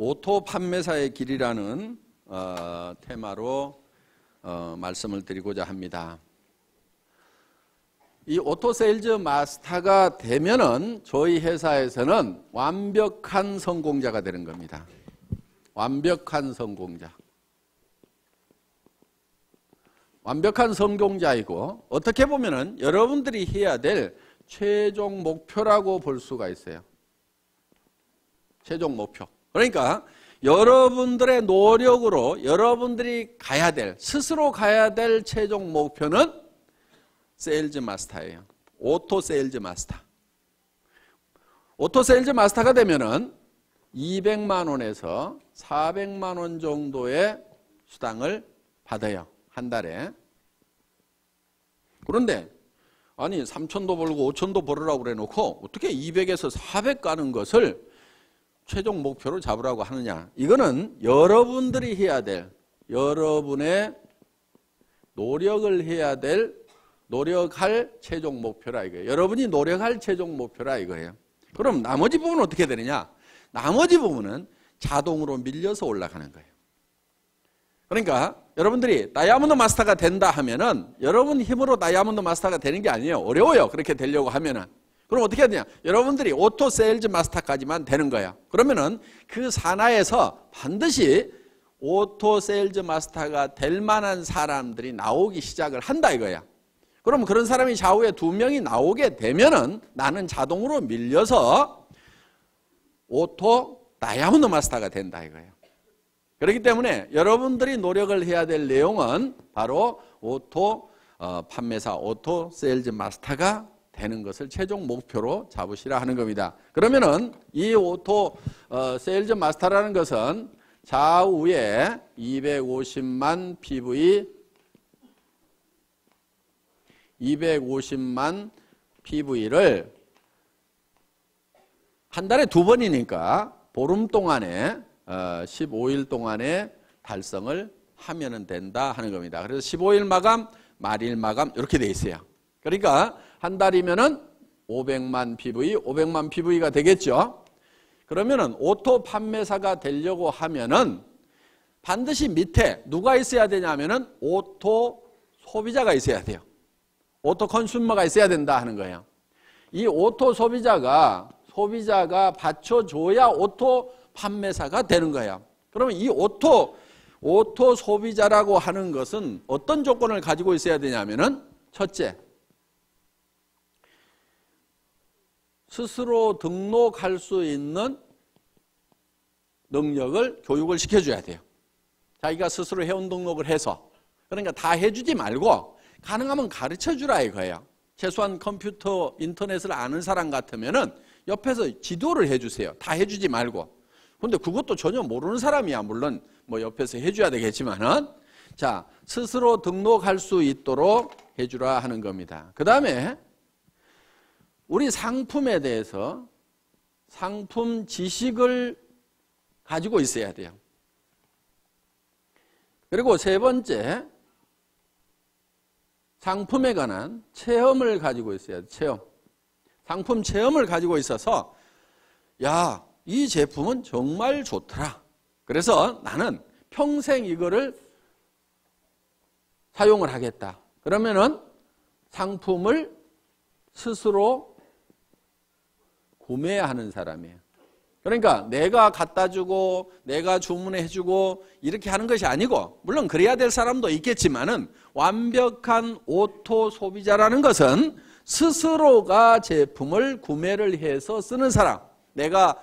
오토 판매사의 길이라는 테마로 말씀을 드리고자 합니다. 이 오토 세일즈 마스터가 되면은 저희 회사에서는 완벽한 성공자가 되는 겁니다. 완벽한 성공자. 완벽한 성공자이고 어떻게 보면은 여러분들이 해야 될 최종 목표라고 볼 수가 있어요. 최종 목표. 그러니까 여러분들의 노력으로 여러분들이 가야 될, 스스로 가야 될 최종 목표는 세일즈 마스터예요. 오토 세일즈 마스터. 오토 세일즈 마스터가 되면은 200만 원에서 400만 원 정도의 수당을 받아요. 한 달에. 그런데 아니 3천도 벌고 5천도 벌으라고 그래 놓고 어떻게 200에서 400 가는 것을 최종 목표로 잡으라고 하느냐. 이거는 여러분들이 해야 될, 여러분의 노력을 해야 될, 노력할 최종 목표라 이거예요. 여러분이 노력할 최종 목표라 이거예요. 그럼 나머지 부분은 어떻게 되느냐? 나머지 부분은 자동으로 밀려서 올라가는 거예요. 그러니까 여러분들이 다이아몬드 마스터가 된다 하면은 여러분 힘으로 다이아몬드 마스터가 되는 게 아니에요. 어려워요. 그렇게 되려고 하면은. 그럼 어떻게 해야 되냐? 여러분들이 오토 세일즈 마스터까지만 되는 거야. 그러면은 그 산하에서 반드시 오토 세일즈 마스터가 될 만한 사람들이 나오기 시작을 한다 이거야. 그럼 그런 사람이 좌우에 2명이 나오게 되면은 나는 자동으로 밀려서 오토 다이아몬드 마스터가 된다 이거예요. 그렇기 때문에 여러분들이 노력을 해야 될 내용은 바로 오토 판매사, 오토 세일즈 마스터가 되는 것을 최종 목표로 잡으시라 하는 겁니다. 그러면은 이 오토 세일즈 마스터라는 것은 좌우에 250만 PV, 250만 PV를 한 달에 2번이니까 보름 동안에 15일 동안에 달성을 하면은 된다 하는 겁니다. 그래서 15일 마감, 말일 마감 이렇게 돼 있어요. 그러니까 한 달이면은 500만 PV, 500만 PV가 되겠죠. 그러면은 오토 판매사가 되려고 하면은 반드시 밑에 누가 있어야 되냐면은 오토 소비자가 있어야 돼요. 오토 컨슈머가 있어야 된다 하는 거예요. 이 오토 소비자가 받쳐줘야 오토 판매사가 되는 거예요. 그러면 이 오토 소비자라고 하는 것은 어떤 조건을 가지고 있어야 되냐면은 첫째, 스스로 등록할 수 있는 능력을 교육을 시켜줘야 돼요. 자기가 스스로 회원 등록을 해서. 그러니까 다 해주지 말고 가능하면 가르쳐주라 이거예요. 최소한 컴퓨터, 인터넷을 아는 사람 같으면은 옆에서 지도를 해주세요. 다 해주지 말고. 근데 그것도 전혀 모르는 사람이야. 물론 뭐 옆에서 해줘야 되겠지만은. 자, 스스로 등록할 수 있도록 해주라 하는 겁니다. 그 다음에 우리 상품에 대해서 상품 지식을 가지고 있어야 돼요. 그리고 세 번째, 상품에 관한 체험을 가지고 있어야 돼요. 체험. 상품 체험을 가지고 있어서 야, 이 제품은 정말 좋더라. 그래서 나는 평생 이거를 사용을 하겠다. 그러면은 상품을 스스로 구매하는 사람이에요. 그러니까 내가 갖다 주고 내가 주문해 주고 이렇게 하는 것이 아니고, 물론 그래야 될 사람도 있겠지만은 완벽한 오토 소비자라는 것은 스스로가 제품을 구매를 해서 쓰는 사람. 내가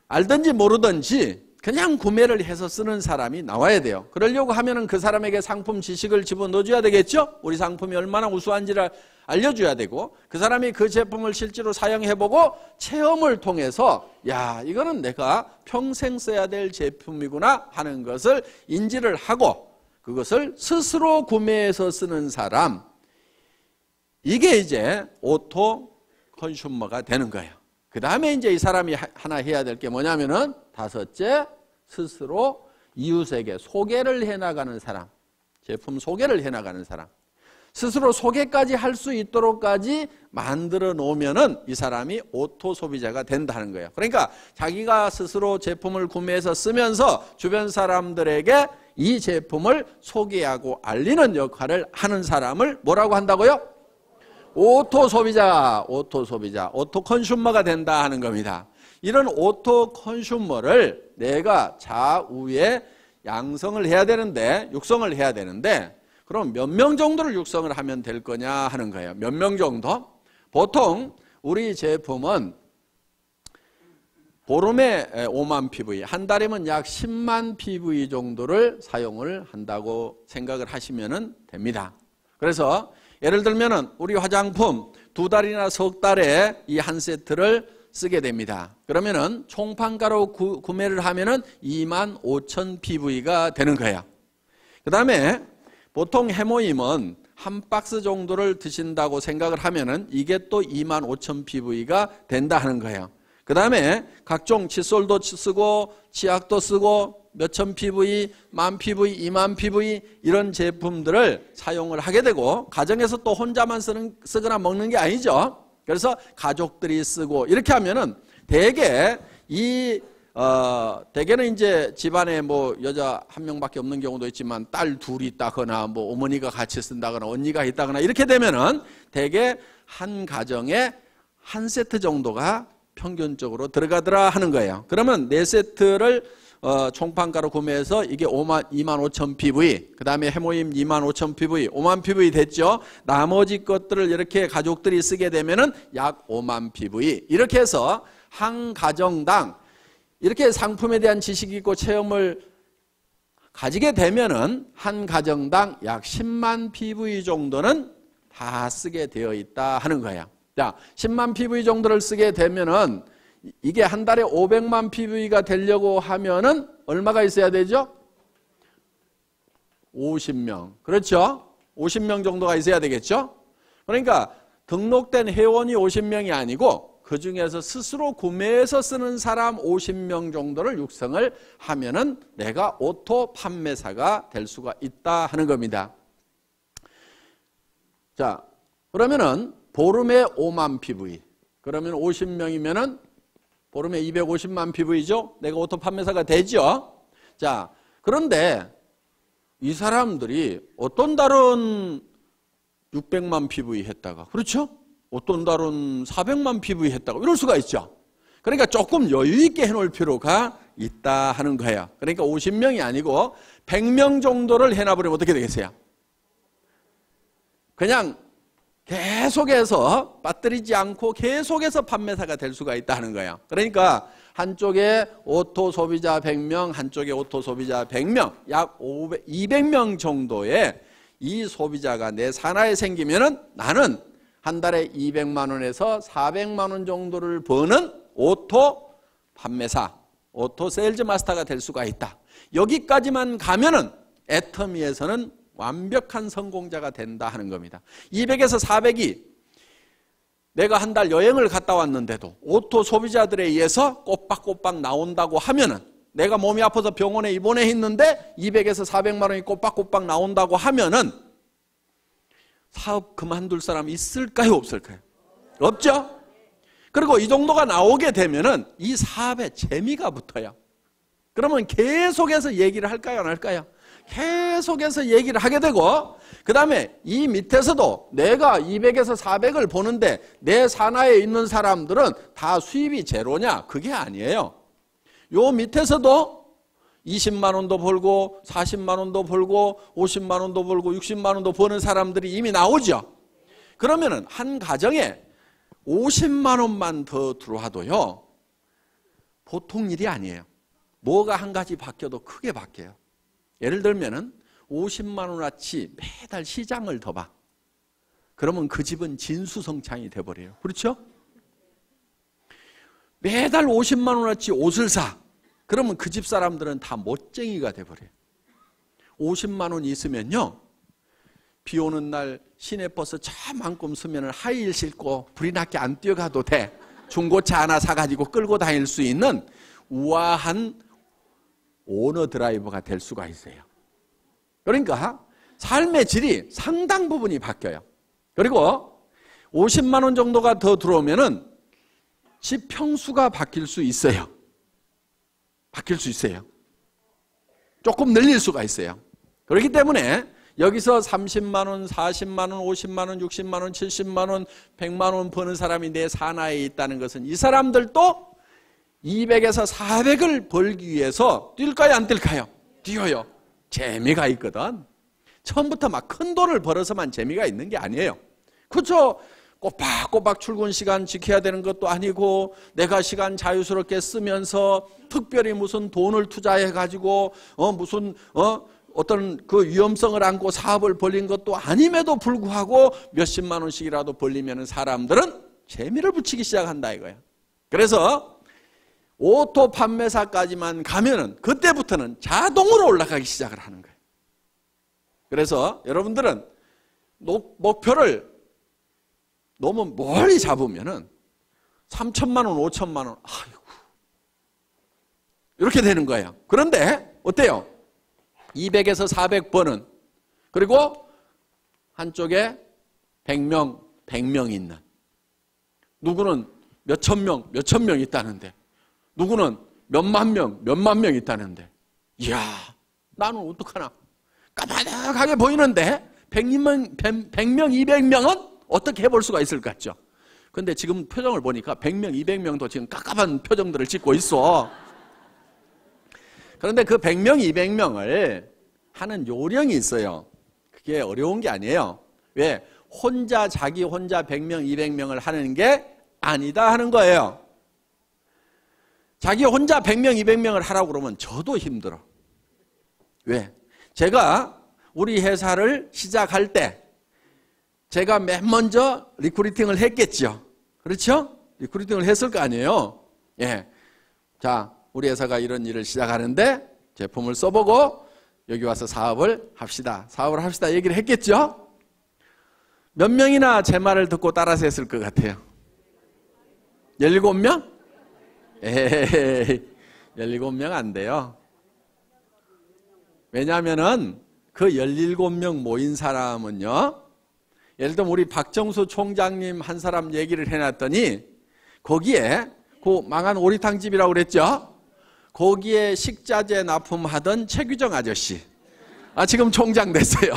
알든지 모르든지 그냥 구매를 해서 쓰는 사람이 나와야 돼요. 그러려고 하면은 그 사람에게 상품 지식을 집어넣어줘야 되겠죠? 우리 상품이 얼마나 우수한지를 알려줘야 되고, 그 사람이 그 제품을 실제로 사용해보고 체험을 통해서 야, 이거는 내가 평생 써야 될 제품이구나 하는 것을 인지를 하고 그것을 스스로 구매해서 쓰는 사람, 이게 이제 오토 컨슈머가 되는 거예요. 그 다음에 이제 이 사람이 하나 해야 될 게 뭐냐면은 다섯째, 스스로 이웃에게 소개를 해나가는 사람, 제품 소개를 해나가는 사람. 스스로 소개까지 할 수 있도록까지 만들어 놓으면은 이 사람이 오토 소비자가 된다는 거예요. 그러니까 자기가 스스로 제품을 구매해서 쓰면서 주변 사람들에게 이 제품을 소개하고 알리는 역할을 하는 사람을 뭐라고 한다고요? 오토 소비자, 오토 소비자, 오토 컨슈머가 된다 하는 겁니다. 이런 오토 컨슈머를 내가 좌우에 양성을 해야 되는데, 육성을 해야 되는데, 그럼 몇 명 정도를 육성을 하면 될 거냐 하는 거예요. 몇 명 정도? 보통 우리 제품은 보름에 5만 PV, 한 달이면 약 10만 PV 정도를 사용을 한다고 생각을 하시면 됩니다. 그래서 예를 들면은 우리 화장품 2달이나 석 달에 이 한 세트를 쓰게 됩니다. 그러면은 총판가로 구매를 하면은 2만 5천 PV가 되는 거예요. 그 다음에 보통 해모임은 한 박스 정도를 드신다고 생각을 하면은 이게 또 2만 5천 PV가 된다 하는 거예요. 그 다음에 각종 칫솔도 쓰고 치약도 쓰고 몇천 PV, 만 PV, 2만 PV 이런 제품들을 사용을 하게 되고 가정에서 또 혼자만 쓰거나 먹는 게 아니죠. 그래서 가족들이 쓰고 이렇게 하면은 대개는 이제 집안에 뭐 여자 한 명밖에 없는 경우도 있지만 딸 둘이 있다거나 뭐 어머니가 같이 쓴다거나 언니가 있다거나 이렇게 되면은 대개 한 가정에 한 세트 정도가 평균적으로 들어가더라 하는 거예요. 그러면 4세트를 총판가로 구매해서 이게 2만 5천 PV, 그 다음에 해모임 2만 5천 PV, 5만 PV 됐죠. 나머지 것들을 이렇게 가족들이 쓰게 되면은 약 5만 PV. 이렇게 해서 한 가정당 이렇게 상품에 대한 지식이 있고 체험을 가지게 되면은 한 가정당 약 10만 PV 정도는 다 쓰게 되어 있다 하는 거예요. 자, 10만 PV 정도를 쓰게 되면은 이게 한 달에 500만 PV가 되려고 하면은 얼마가 있어야 되죠? 50명. 그렇죠? 50명 정도가 있어야 되겠죠? 그러니까 등록된 회원이 50명이 아니고 그 중에서 스스로 구매해서 쓰는 사람 50명 정도를 육성을 하면은 내가 오토 판매사가 될 수가 있다 하는 겁니다. 자, 그러면은 보름에 5만 PV. 그러면 50명이면은 보름에 250만 PV죠? 내가 오토 판매사가 되죠? 자, 그런데 이 사람들이 어떤 달은 600만 PV 했다가, 그렇죠? 어떤 달은 400만 PV 했다가 이럴 수가 있죠. 그러니까 조금 여유 있게 해놓을 필요가 있다 하는 거예요. 그러니까 50명이 아니고 100명 정도를 해놔버리면 어떻게 되겠어요? 그냥 계속해서 빠뜨리지 않고 계속해서 판매사가 될 수가 있다 하는 거예요. 그러니까 한쪽에 오토 소비자 100명, 한쪽에 오토 소비자 100명, 약 200명 정도의 이 소비자가 내 산하에 생기면은 나는 한 달에 200만 원에서 400만 원 정도를 버는 오토 판매사, 오토 세일즈 마스터가 될 수가 있다. 여기까지만 가면은 애터미에서는 완벽한 성공자가 된다 하는 겁니다. 200에서 400이 내가 한 달 여행을 갔다 왔는데도 오토 소비자들에 의해서 꼬박꼬박 나온다고 하면은 내가 몸이 아파서 병원에 입원해 있는데 200에서 400만 원이 꼬박꼬박 나온다고 하면은 사업 그만둘 사람 있을까요? 없을까요? 없죠? 그리고 이 정도가 나오게 되면은 이 사업에 재미가 붙어요. 그러면 계속해서 얘기를 할까요? 안 할까요? 계속해서 얘기를 하게 되고 그 다음에 이 밑에서도 내가 200에서 400을 보는데 내 산하에 있는 사람들은 다 수입이 제로냐? 그게 아니에요. 요 밑에서도 20만 원도 벌고 40만 원도 벌고 50만 원도 벌고 60만 원도 버는 사람들이 이미 나오죠. 그러면은 한 가정에 50만 원만 더 들어와도요 보통 일이 아니에요. 뭐가 한 가지 바뀌어도 크게 바뀌어요. 예를 들면은 50만 원어치 매달 시장을 더 봐. 그러면 그 집은 진수성찬이 돼버려요. 그렇죠? 매달 50만 원어치 옷을 사. 그러면 그 집 사람들은 다 멋쟁이가 돼버려요. 50만 원 있으면요. 비 오는 날 시내버스 저만큼 쓰면 하이힐 신고 불이 나게 안 뛰어가도 돼. 중고차 하나 사가지고 끌고 다닐 수 있는 우아한 오너 드라이버가 될 수가 있어요. 그러니까 삶의 질이 상당 부분이 바뀌어요. 그리고 50만 원 정도가 더 들어오면은 집 평수가 바뀔 수 있어요. 바뀔 수 있어요. 조금 늘릴 수가 있어요. 그렇기 때문에 여기서 30만 원, 40만 원, 50만 원, 60만 원, 70만 원, 100만 원 버는 사람이 내 산하에 있다는 것은 이 사람들도 200에서 400을 벌기 위해서 뛸까요, 안 뛸까요? 뛰어요. 재미가 있거든. 처음부터 막 큰 돈을 벌어서만 재미가 있는 게 아니에요. 그렇죠? 꼬박꼬박 출근 시간 지켜야 되는 것도 아니고 내가 시간 자유스럽게 쓰면서 특별히 무슨 돈을 투자해 가지고 어떤 그 위험성을 안고 사업을 벌린 것도 아님에도 불구하고 몇십만 원씩이라도 벌리면 사람들은 재미를 붙이기 시작한다 이거예요. 그래서 오토 판매사까지만 가면은 그때부터는 자동으로 올라가기 시작을 하는 거예요. 그래서 여러분들은 목표를 너무 멀리 잡으면은 3천만 원, 5천만 원, 아이고. 이렇게 되는 거예요. 그런데 어때요? 200에서 400번은 그리고 한쪽에 100명 있는 누구는 몇천 명 있다는데 누구는 몇만 명 있다는데 이야 나는 어떡하나 까마득하게 보이는데 100명, 200명은 어떻게 해볼 수가 있을 것 같죠? 근데 지금 표정을 보니까 100명, 200명도 지금 깝깝한 표정들을 짓고 있어. 그런데 그 100명, 200명을 하는 요령이 있어요. 그게 어려운 게 아니에요. 왜? 자기 혼자 100명, 200명을 하는 게 아니다 하는 거예요. 자기 혼자 100명, 200명을 하라고 그러면 저도 힘들어. 왜? 제가 우리 회사를 시작할 때 제가 맨 먼저 리크루팅을 했겠죠. 그렇죠? 리크루팅을 했을 거 아니에요. 예. 자, 우리 회사가 이런 일을 시작하는데 제품을 써보고 여기 와서 사업을 합시다. 얘기를 했겠죠? 몇 명이나 제 말을 듣고 따라서 했을 것 같아요? 17명? 에이, 17명 안 돼요. 왜냐하면은 그 17명 모인 사람은요, 예를 들면 우리 박정수 총장님 한 사람 얘기를 해놨더니 거기에 그 망한 오리탕집이라고 그랬죠? 거기에 식자재 납품하던 최규정 아저씨 지금 총장 됐어요.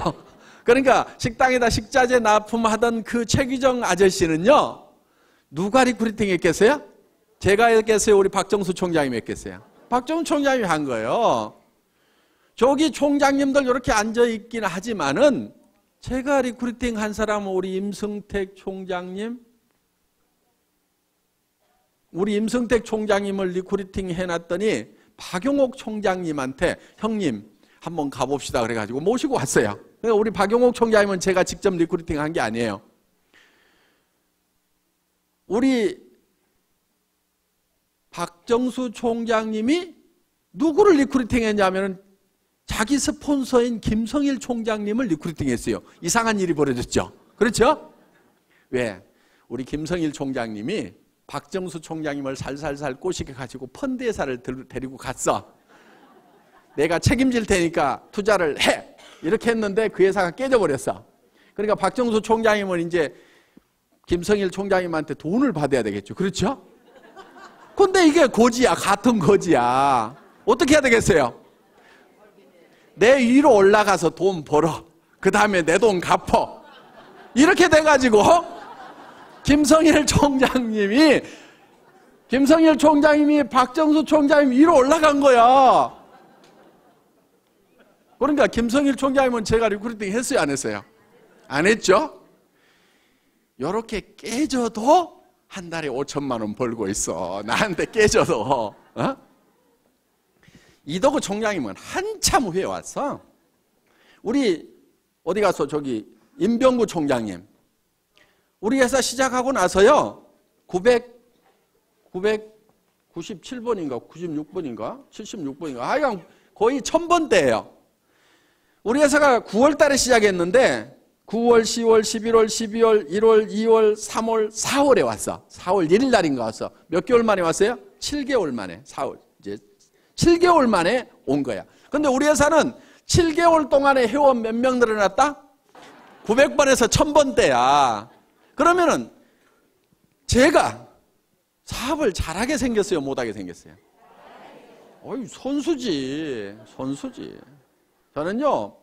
그러니까 식당에다 식자재 납품하던 그 최규정 아저씨는요 누가 리크루팅 했겠어요? 제가 했겠어요? 우리 박정수 총장님이 했겠어요? 박정수 총장님이 한 거예요. 저기 총장님들 이렇게 앉아있긴 하지만은 제가 리크루팅 한 사람은 우리 임승택 총장님, 우리 임승택 총장님을 리크루팅 해놨더니 박용옥 총장님한테 형님 한번 가봅시다 그래가지고 모시고 왔어요. 그러니까 우리 박용옥 총장님은 제가 직접 리크루팅 한 게 아니에요. 우리 박정수 총장님이 누구를 리크루팅 했냐면은 자기 스폰서인 김성일 총장님을 리크루팅 했어요. 이상한 일이 벌어졌죠. 그렇죠? 왜? 우리 김성일 총장님이 박정수 총장님을 살살살 꼬시게가지고 펀드 회사를 데리고 갔어. 내가 책임질 테니까 투자를 해. 이렇게 했는데 그 회사가 깨져버렸어. 그러니까 박정수 총장님은 이제 김성일 총장님한테 돈을 받아야 되겠죠. 그렇죠? 근데 이게 거지야. 같은 거지야. 어떻게 해야 되겠어요? 내 위로 올라가서 돈 벌어. 그 다음에 내 돈 갚어. 이렇게 돼가지고 김성일 총장님이 박정수 총장님 위로 올라간 거야. 그러니까 김성일 총장님은 제가 리크루팅 했어요, 안 했어요? 안 했죠? 이렇게 깨져도 한 달에 5천만 원 벌고 있어. 나한테 깨져도. 이덕우 총장님은 한참 후에 왔어. 우리 어디 가서 저기 임병구 총장님 우리 회사 시작하고 나서요 997번인가 96번인가 76번인가 하여간 거의 1000번대예요. 우리 회사가 9월 달에 시작했는데 9월, 10월, 11월, 12월, 1월, 2월, 3월, 4월에 왔어. 4월 1일 날인가 왔어. 몇 개월 만에 왔어요? 7개월 만에. 4월 이제 7개월 만에 온 거야. 근데 우리 회사는 7개월 동안에 회원 몇 명 늘어났다? 900번에서 1000번대야. 그러면은 제가 사업을 잘하게 생겼어요, 못하게 생겼어요? 어이, 선수지. 저는요,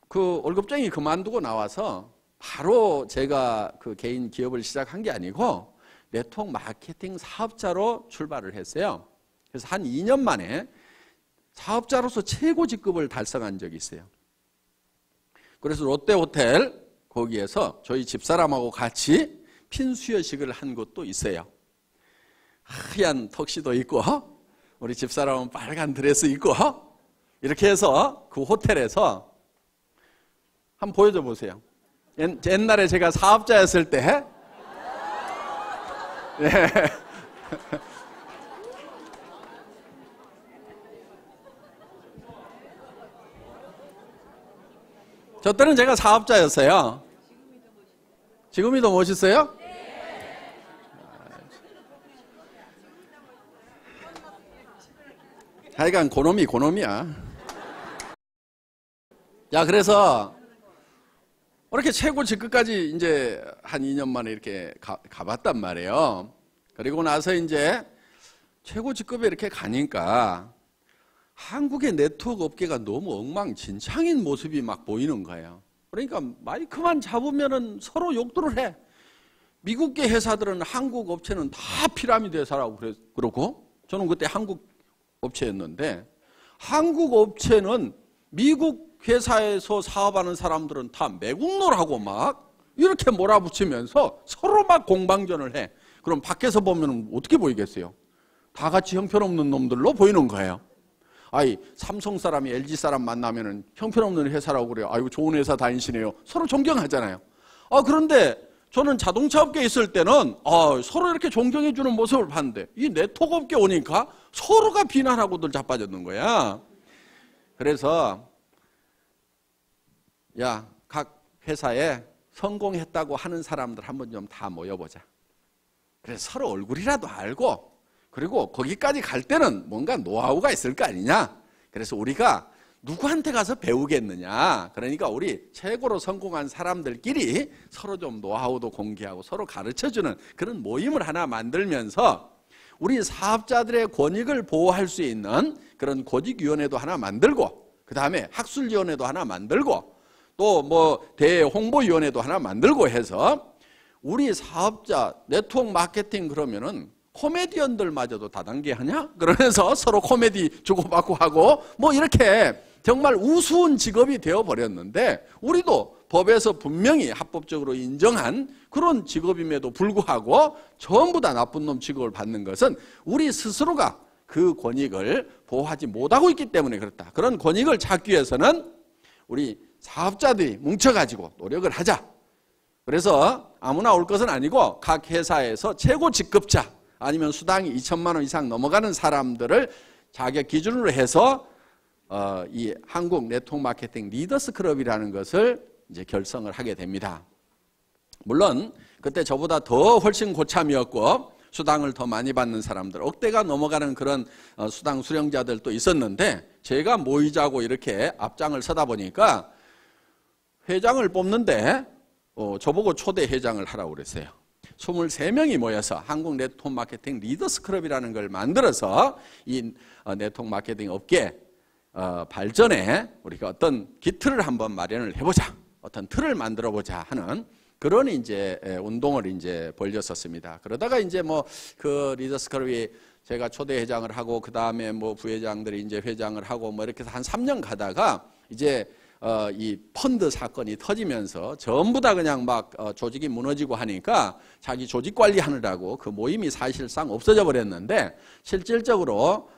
그 월급쟁이 그만두고 나와서 바로 제가 그 개인 기업을 시작한 게 아니고 네트워크 마케팅 사업자로 출발을 했어요. 그래서 한 2년 만에 사업자로서 최고 직급을 달성한 적이 있어요. 그래서 롯데호텔 거기에서 저희 집사람하고 같이 핀수여식을 한 것도 있어요. 하얀 턱시도 입고 우리 집사람은 빨간 드레스 입고 이렇게 해서 그 호텔에서 한번 보여줘 보세요. 옛날에 제가 사업자였을 때 네. 저 때는 제가 사업자였어요. 지금이 더 멋있어요? 하여간 고놈이야. 자, 그래서 이렇게 최고 직급까지 이제 한 2년 만에 이렇게 가봤단 말이에요. 그리고 나서 이제 최고 직급에 이렇게 가니까 한국의 네트워크 업계가 너무 엉망진창인 모습이 막 보이는 거예요. 그러니까 마이크만 잡으면은 서로 욕들을 해. 미국계 회사들은 한국 업체는 다 피라미드 회사라고 그러고, 저는 그때 한국 업체였는데, 한국 업체는 미국 회사에서 사업하는 사람들은 다 매국노라고 막 이렇게 몰아붙이면서 서로 막 공방전을 해. 그럼 밖에서 보면 어떻게 보이겠어요? 다 같이 형편없는 놈들로 보이는 거예요. 아이, 삼성 사람이 LG 사람 만나면은 형편없는 회사라고 그래요. 아이고, 좋은 회사 다니시네요. 서로 존경하잖아요. 그런데 저는 자동차 업계에 있을 때는 서로 이렇게 존경해주는 모습을 봤는데, 이 네트워크 업계에 오니까 서로가 비난하고들 자빠졌는 거야. 그래서 야, 각 회사에 성공했다고 하는 사람들 한번 좀 다 모여보자. 그래서 서로 얼굴이라도 알고, 그리고 거기까지 갈 때는 뭔가 노하우가 있을 거 아니냐. 그래서 우리가 누구한테 가서 배우겠느냐. 그러니까 우리 최고로 성공한 사람들끼리 서로 좀 노하우도 공개하고 서로 가르쳐주는 그런 모임을 하나 만들면서 우리 사업자들의 권익을 보호할 수 있는 그런 고직위원회도 하나 만들고, 그 다음에 학술위원회도 하나 만들고, 또 뭐 대홍보위원회도 하나 만들고 해서 우리 사업자 네트워크 마케팅 그러면은 코미디언들마저도 다단계 하냐? 그러면서 서로 코미디 주고받고 하고 뭐 이렇게 정말 우스운 직업이 되어버렸는데, 우리도 법에서 분명히 합법적으로 인정한 그런 직업임에도 불구하고 전부 다 나쁜 놈 취급을 받는 것은 우리 스스로가 그 권익을 보호하지 못하고 있기 때문에 그렇다. 그런 권익을 찾기 위해서는 우리 사업자들이 뭉쳐가지고 노력을 하자. 그래서 아무나 올 것은 아니고 각 회사에서 최고 직급자 아니면 수당이 2천만 원 이상 넘어가는 사람들을 자격 기준으로 해서 이 한국 네트워크 마케팅 리더스 클럽이라는 것을 이제 결성을 하게 됩니다. 물론 그때 저보다 더 훨씬 고참이었고 수당을 더 많이 받는 사람들, 억대가 넘어가는 그런 수당 수령자들도 있었는데, 제가 모이자고 이렇게 앞장을 서다 보니까 회장을 뽑는데 저보고 초대 회장을 하라고 그랬어요. 23명이 모여서 한국 네트워크 마케팅 리더스 클럽이라는 걸 만들어서 이 네트워크 마케팅 업계 발전에 우리가 어떤 기틀을 한번 마련을 해보자, 어떤 틀을 만들어보자 하는 그런 이제 운동을 이제 벌였었습니다. 그러다가 이제 뭐 그 리더스 클럽이 제가 초대 회장을 하고 그 다음에 뭐 부회장들이 이제 회장을 하고 뭐 이렇게 해서 한 3년 가다가 이제 이 펀드 사건이 터지면서 전부 다 그냥 막 조직이 무너지고 하니까 자기 조직 관리하느라고 그 모임이 사실상 없어져 버렸는데, 실질적으로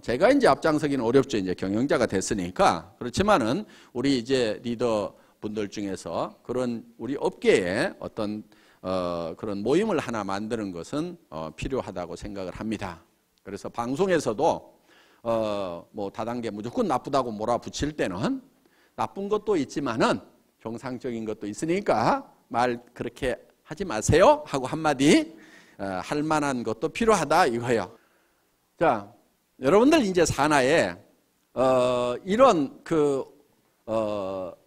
제가 이제 앞장서기는 어렵죠. 이제 경영자가 됐으니까. 그렇지만은 우리 이제 리더 분들 중에서 그런 우리 업계에 어떤 그런 모임을 하나 만드는 것은 필요하다고 생각을 합니다. 그래서 방송에서도 뭐 다단계 무조건 나쁘다고 몰아붙일 때는 나쁜 것도 있지만은 정상적인 것도 있으니까 말 그렇게 하지 마세요 하고 한마디 할 만한 것도 필요하다 이거예요. 자, 여러분들 이제 산하에 이런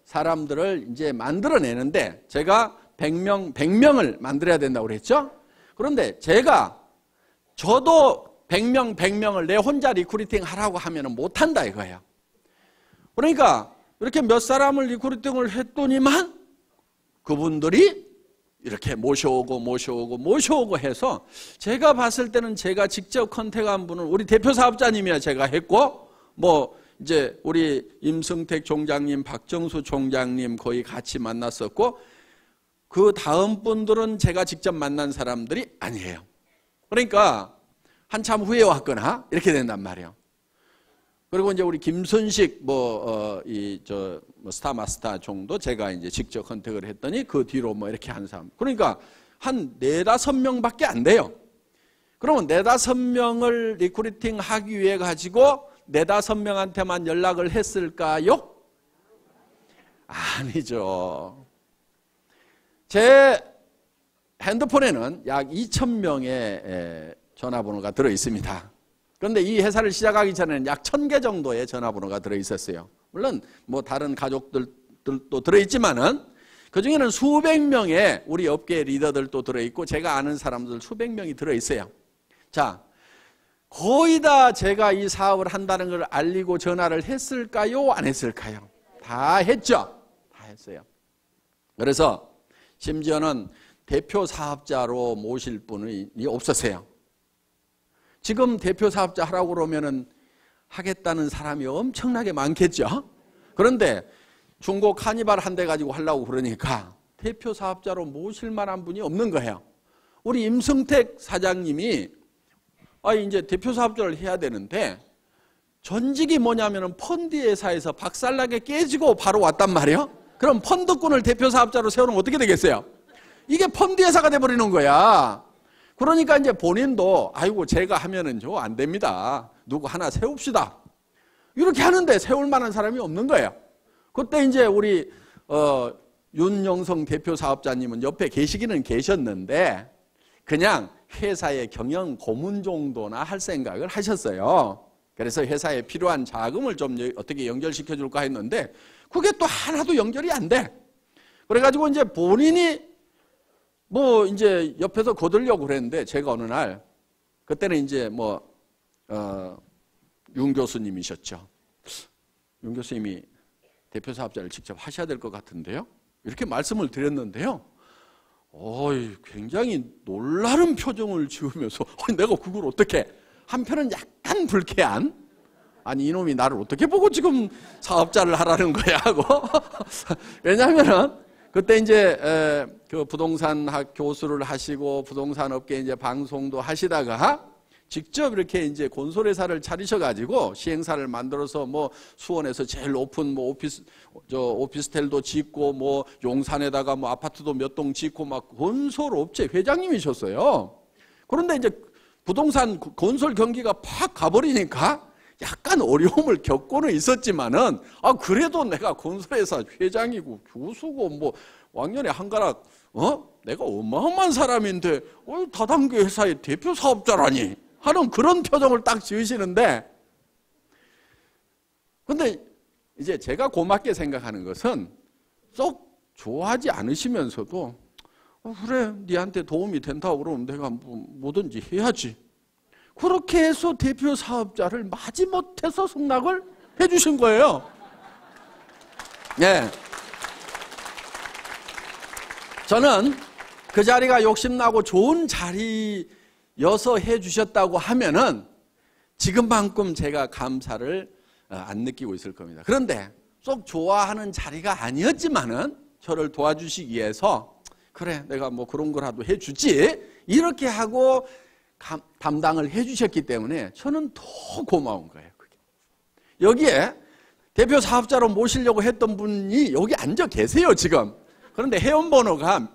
사람들을 이제 만들어내는데 제가 100명을 만들어야 된다고 그랬죠? 그런데 저도 100명을 내 혼자 리크루팅 하라고 하면 못한다 이거예요. 그러니까 이렇게 몇 사람을 리크루팅을 했더니만 그분들이 이렇게 모셔오고 해서 제가 봤을 때는 제가 직접 컨택한 분은 우리 대표 사업자님이야 제가 했고 뭐 이제 우리 임승택 총장님, 박정수 총장님 거의 같이 만났었고 그 다음 분들은 제가 직접 만난 사람들이 아니에요. 그러니까 한참 후에 왔거나 이렇게 된단 말이에요. 그리고 이제 우리 김순식 스타마스터 정도 제가 이제 직접 컨택을 했더니 그 뒤로 뭐 이렇게 한 사람. 그러니까 한 4-5명밖에 안 돼요. 그러면 4-5명을 리크루팅 하기 위해 가지고 4-5명한테만 연락을 했을까요? 아니죠. 제 핸드폰에는 약 2,000명의 전화번호가 들어 있습니다. 그런데 이 회사를 시작하기 전에는 약 1,000개 정도의 전화번호가 들어 있었어요. 물론 뭐 다른 가족들도 들어 있지만은 그 중에는 수백 명의 우리 업계 리더들도 들어 있고 제가 아는 사람들 수백 명이 들어 있어요. 자, 거의 다 제가 이 사업을 한다는 걸 알리고 전화를 했을까요? 안 했을까요? 다 했죠. 다 했어요. 그래서 심지어는 대표 사업자로 모실 분이 없었어요. 지금 대표 사업자 하라고 그러면은 하겠다는 사람이 엄청나게 많겠죠. 그런데 중고 카니발 한 대 가지고 하려고 그러니까 대표 사업자로 모실 만한 분이 없는 거예요. 우리 임승택 사장님이 이제 대표 사업자를 해야 되는데 전직이 뭐냐면은 펀드 회사에서 박살나게 깨지고 바로 왔단 말이에요. 그럼 펀드꾼을 대표 사업자로 세우면 어떻게 되겠어요? 이게 펀드 회사가 돼버리는 거야. 그러니까 이제 본인도 아이고 제가 하면은 안 됩니다. 누구 하나 세웁시다. 이렇게 하는데 세울 만한 사람이 없는 거예요. 그때 이제 우리 윤영성 대표 사업자님은 옆에 계시기는 계셨는데 그냥 회사의 경영 고문 정도나 할 생각을 하셨어요. 그래서 회사에 필요한 자금을 좀 어떻게 연결시켜 줄까 했는데 그게 또 하나도 연결이 안 돼. 그래가지고 이제 본인이 뭐 이제 옆에서 거들려고 그랬는데 제가 어느 날 그때는 이제 윤 교수님이셨죠. 윤 교수님이 대표 사업자를 직접 하셔야 될 것 같은데요. 이렇게 말씀을 드렸는데요. 굉장히 놀라는 표정을 지으면서 내가 그걸 어떻게 한편은 약간 불쾌한 아니 이놈이 나를 어떻게 보고 지금 사업자를 하라는 거야 하고 왜냐하면은 그때 이제 그 부동산 학 교수를 하시고 부동산 업계 이제 방송도 하시다가 직접 이렇게 이제 건설회사를 차리셔가지고 시행사를 만들어서 뭐 수원에서 제일 높은 뭐 오피스텔도 짓고 뭐 용산에다가 뭐 아파트도 몇 동 짓고 막 건설업체 회장님이셨어요. 그런데 이제 부동산 건설 경기가 팍 가버리니까 약간 어려움을 겪고는 있었지만은 그래도 내가 건설회사 회장이고 교수고 뭐 왕년에 한가락 내가 어마어마한 사람인데 다단계 회사의 대표 사업자라니 하는 그런 표정을 딱 지으시는데 근데 이제 제가 고맙게 생각하는 것은 썩 좋아하지 않으시면서도 그래 니한테 도움이 된다고 그러면 내가 뭐든지 해야지. 그렇게 해서 대표 사업자를 마지못해서 승낙을 해주신 거예요. 네. 저는 그 자리가 욕심나고 좋은 자리여서 해주셨다고 하면은 지금만큼 제가 감사를 안 느끼고 있을 겁니다. 그런데 쏙 좋아하는 자리가 아니었지만은 저를 도와주시기 위해서 그래 내가 뭐 그런 거라도 해주지 이렇게 하고 담당을 해주셨기 때문에 저는 더 고마운 거예요. 그게. 여기에 대표 사업자로 모시려고 했던 분이 여기 앉아 계세요 지금. 그런데 회원번호가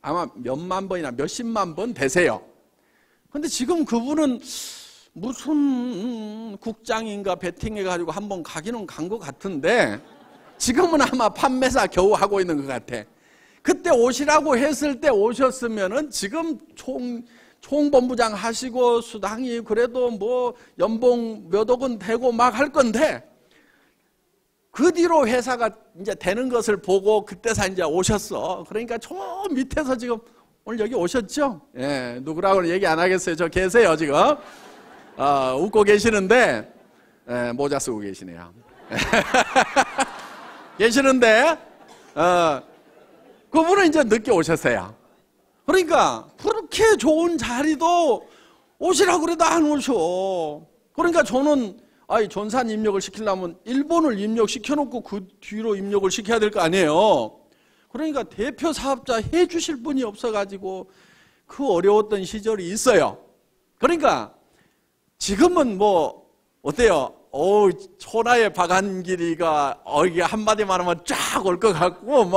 아마 몇만 번이나 몇십만 번 되세요. 그런데 지금 그분은 무슨 국장인가 베팅해가지고 한번 가기는 간 것 같은데 지금은 아마 판매사 겨우 하고 있는 것 같아. 그때 오시라고 했을 때 오셨으면은 지금 총본부장 하시고 수당이 그래도 뭐 연봉 몇 억은 되고 막 할 건데 그 뒤로 회사가 이제 되는 것을 보고 그때서 이제 오셨어. 그러니까 저 밑에서 지금 오늘 여기 오셨죠? 예, 누구라고는 얘기 안 하겠어요. 저 계세요, 지금. 웃고 계시는데, 예, 모자 쓰고 계시네요. 계시는데, 그분은 이제 늦게 오셨어요. 그러니까, 그렇게 좋은 자리도 오시라고 그래도 안 오셔. 그러니까 저는, 전산 입력을 시키려면 일본을 입력시켜놓고 그 뒤로 입력을 시켜야 될 거 아니에요. 그러니까 대표 사업자 해 주실 분이 없어가지고 그 어려웠던 시절이 있어요. 그러니까 지금은 뭐 어때요? 천하의 박한길이가 이게 한마디만 하면 쫙 올 것 같고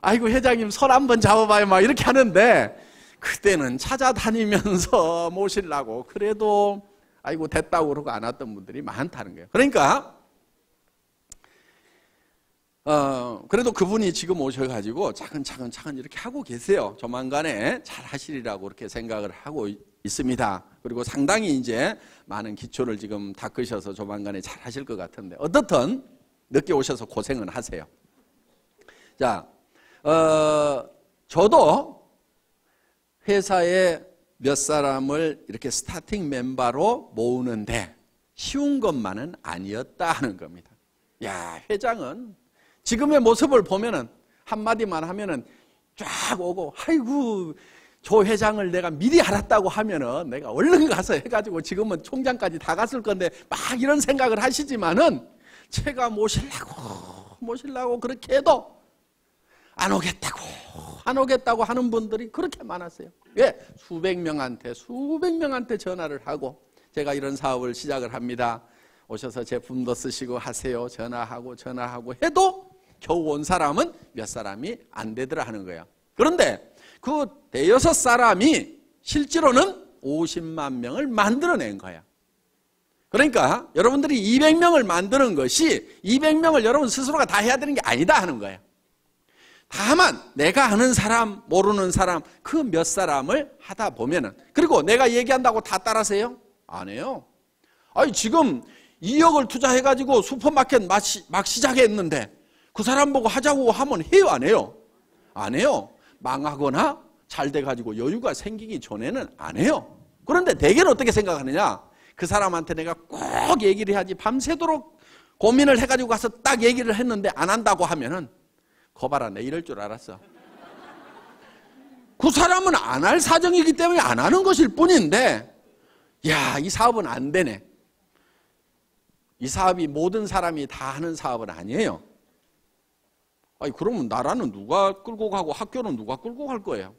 아이고 회장님 손 한번 잡아봐요 막 이렇게 하는데, 그때는 찾아다니면서 모시려고 그래도 아이고 됐다고 그러고 안 왔던 분들이 많다는 거예요. 그러니까 그래도 그분이 지금 오셔가지고 차근차근 이렇게 하고 계세요. 조만간에 잘 하시리라고 그렇게 생각을 하고 있습니다. 그리고 상당히 이제 많은 기초를 지금 닦으셔서 조만간에 잘 하실 것 같은데, 어떻든 늦게 오셔서 고생은 하세요. 자, 저도 회사에 몇 사람을 이렇게 스타팅 멤버로 모으는데 쉬운 것만은 아니었다 하는 겁니다. 야, 회장은 지금의 모습을 보면은 한마디만 하면은 쫙 오고, 아이고 저 회장을 내가 미리 알았다고 하면은 내가 얼른 가서 해가지고 지금은 총장까지 다 갔을 건데 막 이런 생각을 하시지만은, 제가 모시려고 그렇게 해도 안 오겠다고 하는 분들이 그렇게 많았어요. 왜? 수백 명한테 전화를 하고, 제가 이런 사업을 시작을 합니다. 오셔서 제품도 쓰시고 하세요. 전화하고 해도 겨우 온 사람은 몇 사람이 안 되더라 하는 거예요. 그런데 그 대여섯 사람이 실제로는 50만 명을 만들어낸 거야. 그러니까 여러분들이 200명을 만드는 것이 200명을 여러분 스스로가 다 해야 되는 게 아니다 하는 거예요. 다만 내가 아는 사람, 모르는 사람, 그 몇 사람을 하다 보면은, 그리고 내가 얘기한다고 다 따라서요? 안 해요. 지금 2억을 투자해가지고 슈퍼마켓 막 시작했는데 그 사람 보고 하자고 하면 해요, 안 해요? 안 해요. 망하거나 잘 돼가지고 여유가 생기기 전에는 안 해요. 그런데 대개는 어떻게 생각하느냐? 그 사람한테 내가 꼭 얘기를 해야지, 밤새도록 고민을 해가지고 가서 딱 얘기를 했는데 안 한다고 하면은, 거봐라, 내 이럴 줄 알았어. 그 사람은 안 할 사정이기 때문에 안 하는 것일 뿐인데, 야, 이 사업은 안 되네. 이 사업이 모든 사람이 다 하는 사업은 아니에요. 그러면 나라는 누가 끌고 가고 학교는 누가 끌고 갈 거예요?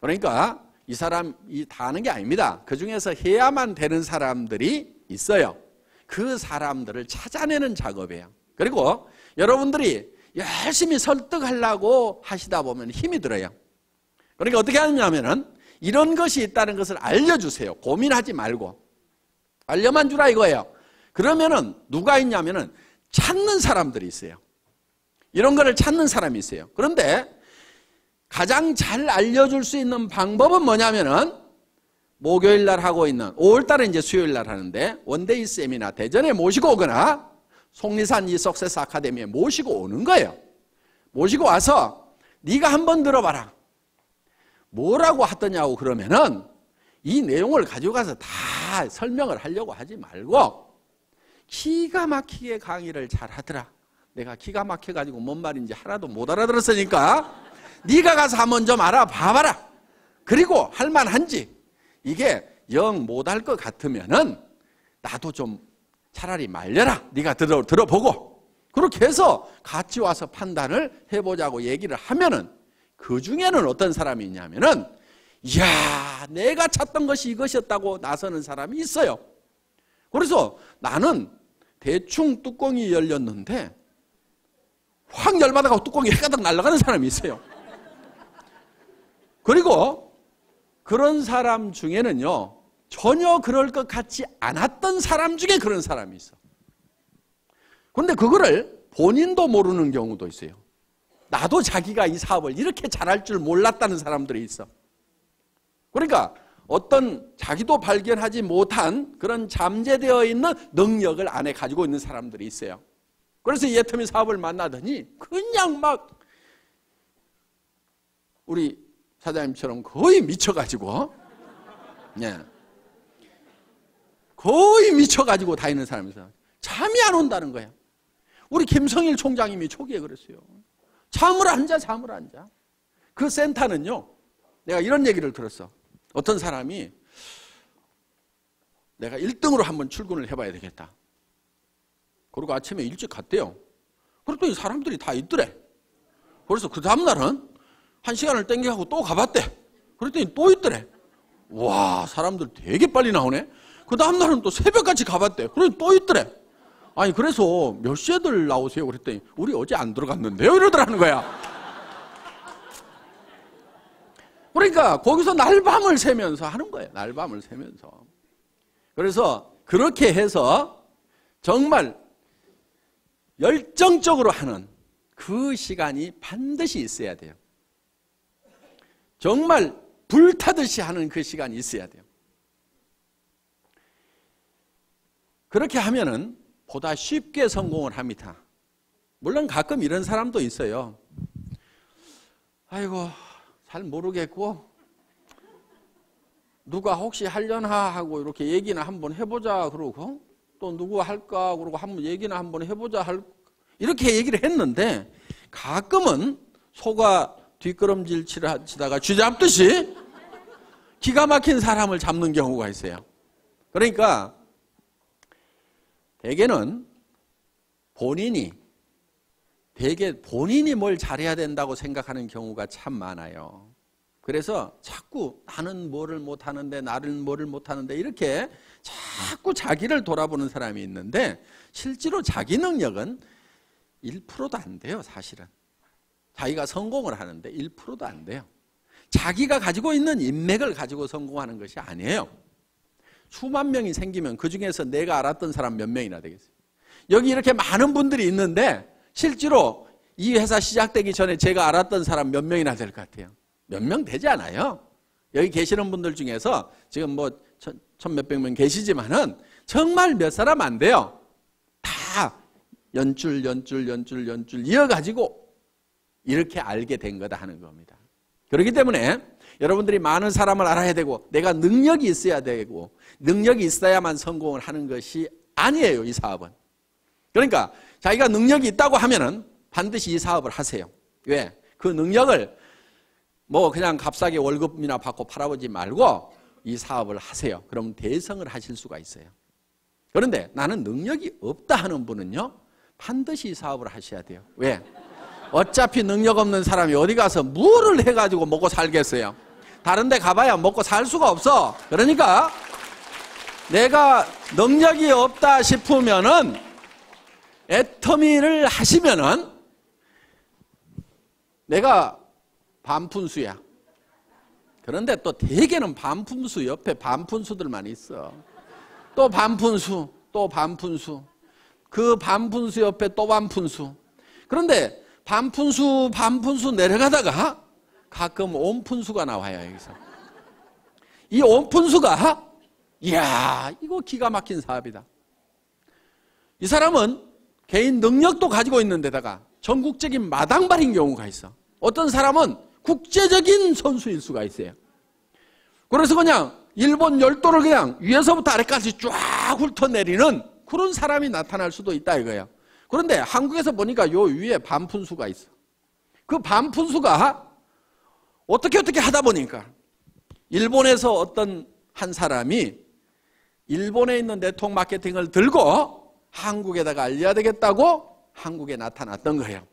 그러니까 이 사람이 다 하는 게 아닙니다. 그 중에서 해야만 되는 사람들이 있어요. 그 사람들을 찾아내는 작업이에요. 그리고 여러분들이 열심히 설득하려고 하시다 보면 힘이 들어요. 그러니까 어떻게 하냐면은 이런 것이 있다는 것을 알려주세요. 고민하지 말고. 알려만 주라 이거예요. 그러면은 누가 있냐면은 찾는 사람들이 있어요. 이런 거를 찾는 사람이 있어요. 그런데 가장 잘 알려줄 수 있는 방법은 뭐냐면은, 목요일 날 하고 있는 5월 달에 이제 수요일 날 하는데 원데이 세미나 대전에 모시고 오거나 속리산 이 석세스 아카데미에 모시고 오는 거예요. 모시고 와서 네가 한번 들어봐라. 뭐라고 하더냐고 그러면은 이 내용을 가지고 가서 다 설명을 하려고 하지 말고, 기가 막히게 강의를 잘 하더라. 내가 기가 막혀가지고 뭔 말인지 하나도 못 알아들었으니까 네가 가서 한번 좀 알아봐봐라. 그리고 할만한지, 이게 영 못할 것 같으면은 나도 좀 차라리 말려라. 네가 들어보고. 그렇게 해서 같이 와서 판단을 해보자고 얘기를 하면은, 그 중에는 어떤 사람이 있냐면은, 이야, 내가 찾던 것이 이것이었다고 나서는 사람이 있어요. 그래서 나는 대충 뚜껑이 열렸는데 확 열받아가고 뚜껑이 해가닥 날아가는 사람이 있어요. 그리고 그런 사람 중에는요, 전혀 그럴 것 같지 않았던 사람 중에 그런 사람이 있어. 그런데 그거를 본인도 모르는 경우도 있어요. 나도 자기가 이 사업을 이렇게 잘할 줄 몰랐다는 사람들이 있어. 그러니까 어떤 자기도 발견하지 못한 그런 잠재되어 있는 능력을 안에 가지고 있는 사람들이 있어요. 그래서 이 애터미 사업을 만나더니 그냥 막 우리 사장님처럼 거의 미쳐가지고, 예, 거의 미쳐가지고 다니는 사람이서 잠이 안 온다는 거야. 우리 김성일 총장님이 초기에 그랬어요. 잠을 안 자, 잠을 안 자. 그 센터는요, 내가 이런 얘기를 들었어. 어떤 사람이 내가 1등으로 한번 출근을 해봐야 되겠다. 그리고 아침에 일찍 갔대요. 그랬더니 사람들이 다 있더래. 그래서 그 다음날은 1시간을 땡겨가고 또 가봤대. 그랬더니 또 있더래. 와, 사람들 되게 빨리 나오네. 그 다음날은 또 새벽같이 가봤대. 그랬더니 또 있더래. 아니, 그래서 몇 시에들 나오세요? 그랬더니 우리 어제 안 들어갔는데요? 이러더라는 거야. 그러니까 거기서 날밤을 새면서 하는 거예요. 날밤을 새면서. 그래서 그렇게 해서 정말 열정적으로 하는 그 시간이 반드시 있어야 돼요. 정말 불타듯이 하는 그 시간이 있어야 돼요. 그렇게 하면은 보다 쉽게 성공을 합니다. 물론 가끔 이런 사람도 있어요. 아이고, 잘 모르겠고 누가 혹시 하려나 하고 이렇게 얘기나 한번 해보자 그러고, 또 누구 할까 그러고 한번 얘기나 한번 해보자 이렇게 얘기를 했는데, 가끔은 소가 뒷걸음질 치다가 쥐 잡듯이 기가 막힌 사람을 잡는 경우가 있어요. 그러니까 대개는 본인이 뭘 잘해야 된다고 생각하는 경우가 참 많아요. 그래서 자꾸 나는 뭐를 못하는데, 나는 뭐를 못하는데, 이렇게 자꾸 자기를 돌아보는 사람이 있는데, 실제로 자기 능력은 1%도 안 돼요. 사실은 자기가 성공을 하는데 1%도 안 돼요. 자기가 가지고 있는 인맥을 가지고 성공하는 것이 아니에요. 수만 명이 생기면 그 중에서 내가 알았던 사람 몇 명이나 되겠어요? 여기 이렇게 많은 분들이 있는데 실제로 이 회사 시작되기 전에 제가 알았던 사람 몇 명이나 될 것 같아요? 몇 명 되지 않아요. 여기 계시는 분들 중에서 지금 뭐 천 몇백 명 계시지만은 정말 몇 사람 안 돼요. 다 연줄 이어가지고 이렇게 알게 된 거다 하는 겁니다. 그렇기 때문에 여러분들이 많은 사람을 알아야 되고, 내가 능력이 있어야 되고, 능력이 있어야만 성공을 하는 것이 아니에요, 이 사업은. 그러니까 자기가 능력이 있다고 하면은 반드시 이 사업을 하세요. 왜? 그 능력을 뭐 그냥 값싸게 월급이나 받고 팔아보지 말고 이 사업을 하세요. 그럼 대성을 하실 수가 있어요. 그런데 나는 능력이 없다 하는 분은요, 반드시 이 사업을 하셔야 돼요. 왜? 어차피 능력 없는 사람이 어디 가서 뭐를 해가지고 먹고 살겠어요? 다른 데 가봐야 먹고 살 수가 없어. 그러니까 내가 능력이 없다 싶으면은 애터미를 하시면은 내가 반푼수야. 그런데 또 대개는 반푼수 옆에 반푼수들만 있어. 또 반푼수, 또 반푼수. 그 반푼수 옆에 또 반푼수. 그런데 반푼수 내려가다가 가끔 온푼수가 나와요, 여기서. 이 온푼수가, 이야, 이거 기가 막힌 사업이다. 이 사람은 개인 능력도 가지고 있는데다가 전국적인 마당발인 경우가 있어. 어떤 사람은 국제적인 선수일 수가 있어요. 그래서 그냥 일본 열도를 그냥 위에서부터 아래까지 쫙 훑어내리는 그런 사람이 나타날 수도 있다 이거예요. 그런데 한국에서 보니까 요 위에 반푼수가 있어. 그 반푼수가 어떻게 하다 보니까 일본에서 어떤 한 사람이 일본에 있는 네트워크 마케팅을 들고 한국에다가 알려야 되겠다고 한국에 나타났던 거예요.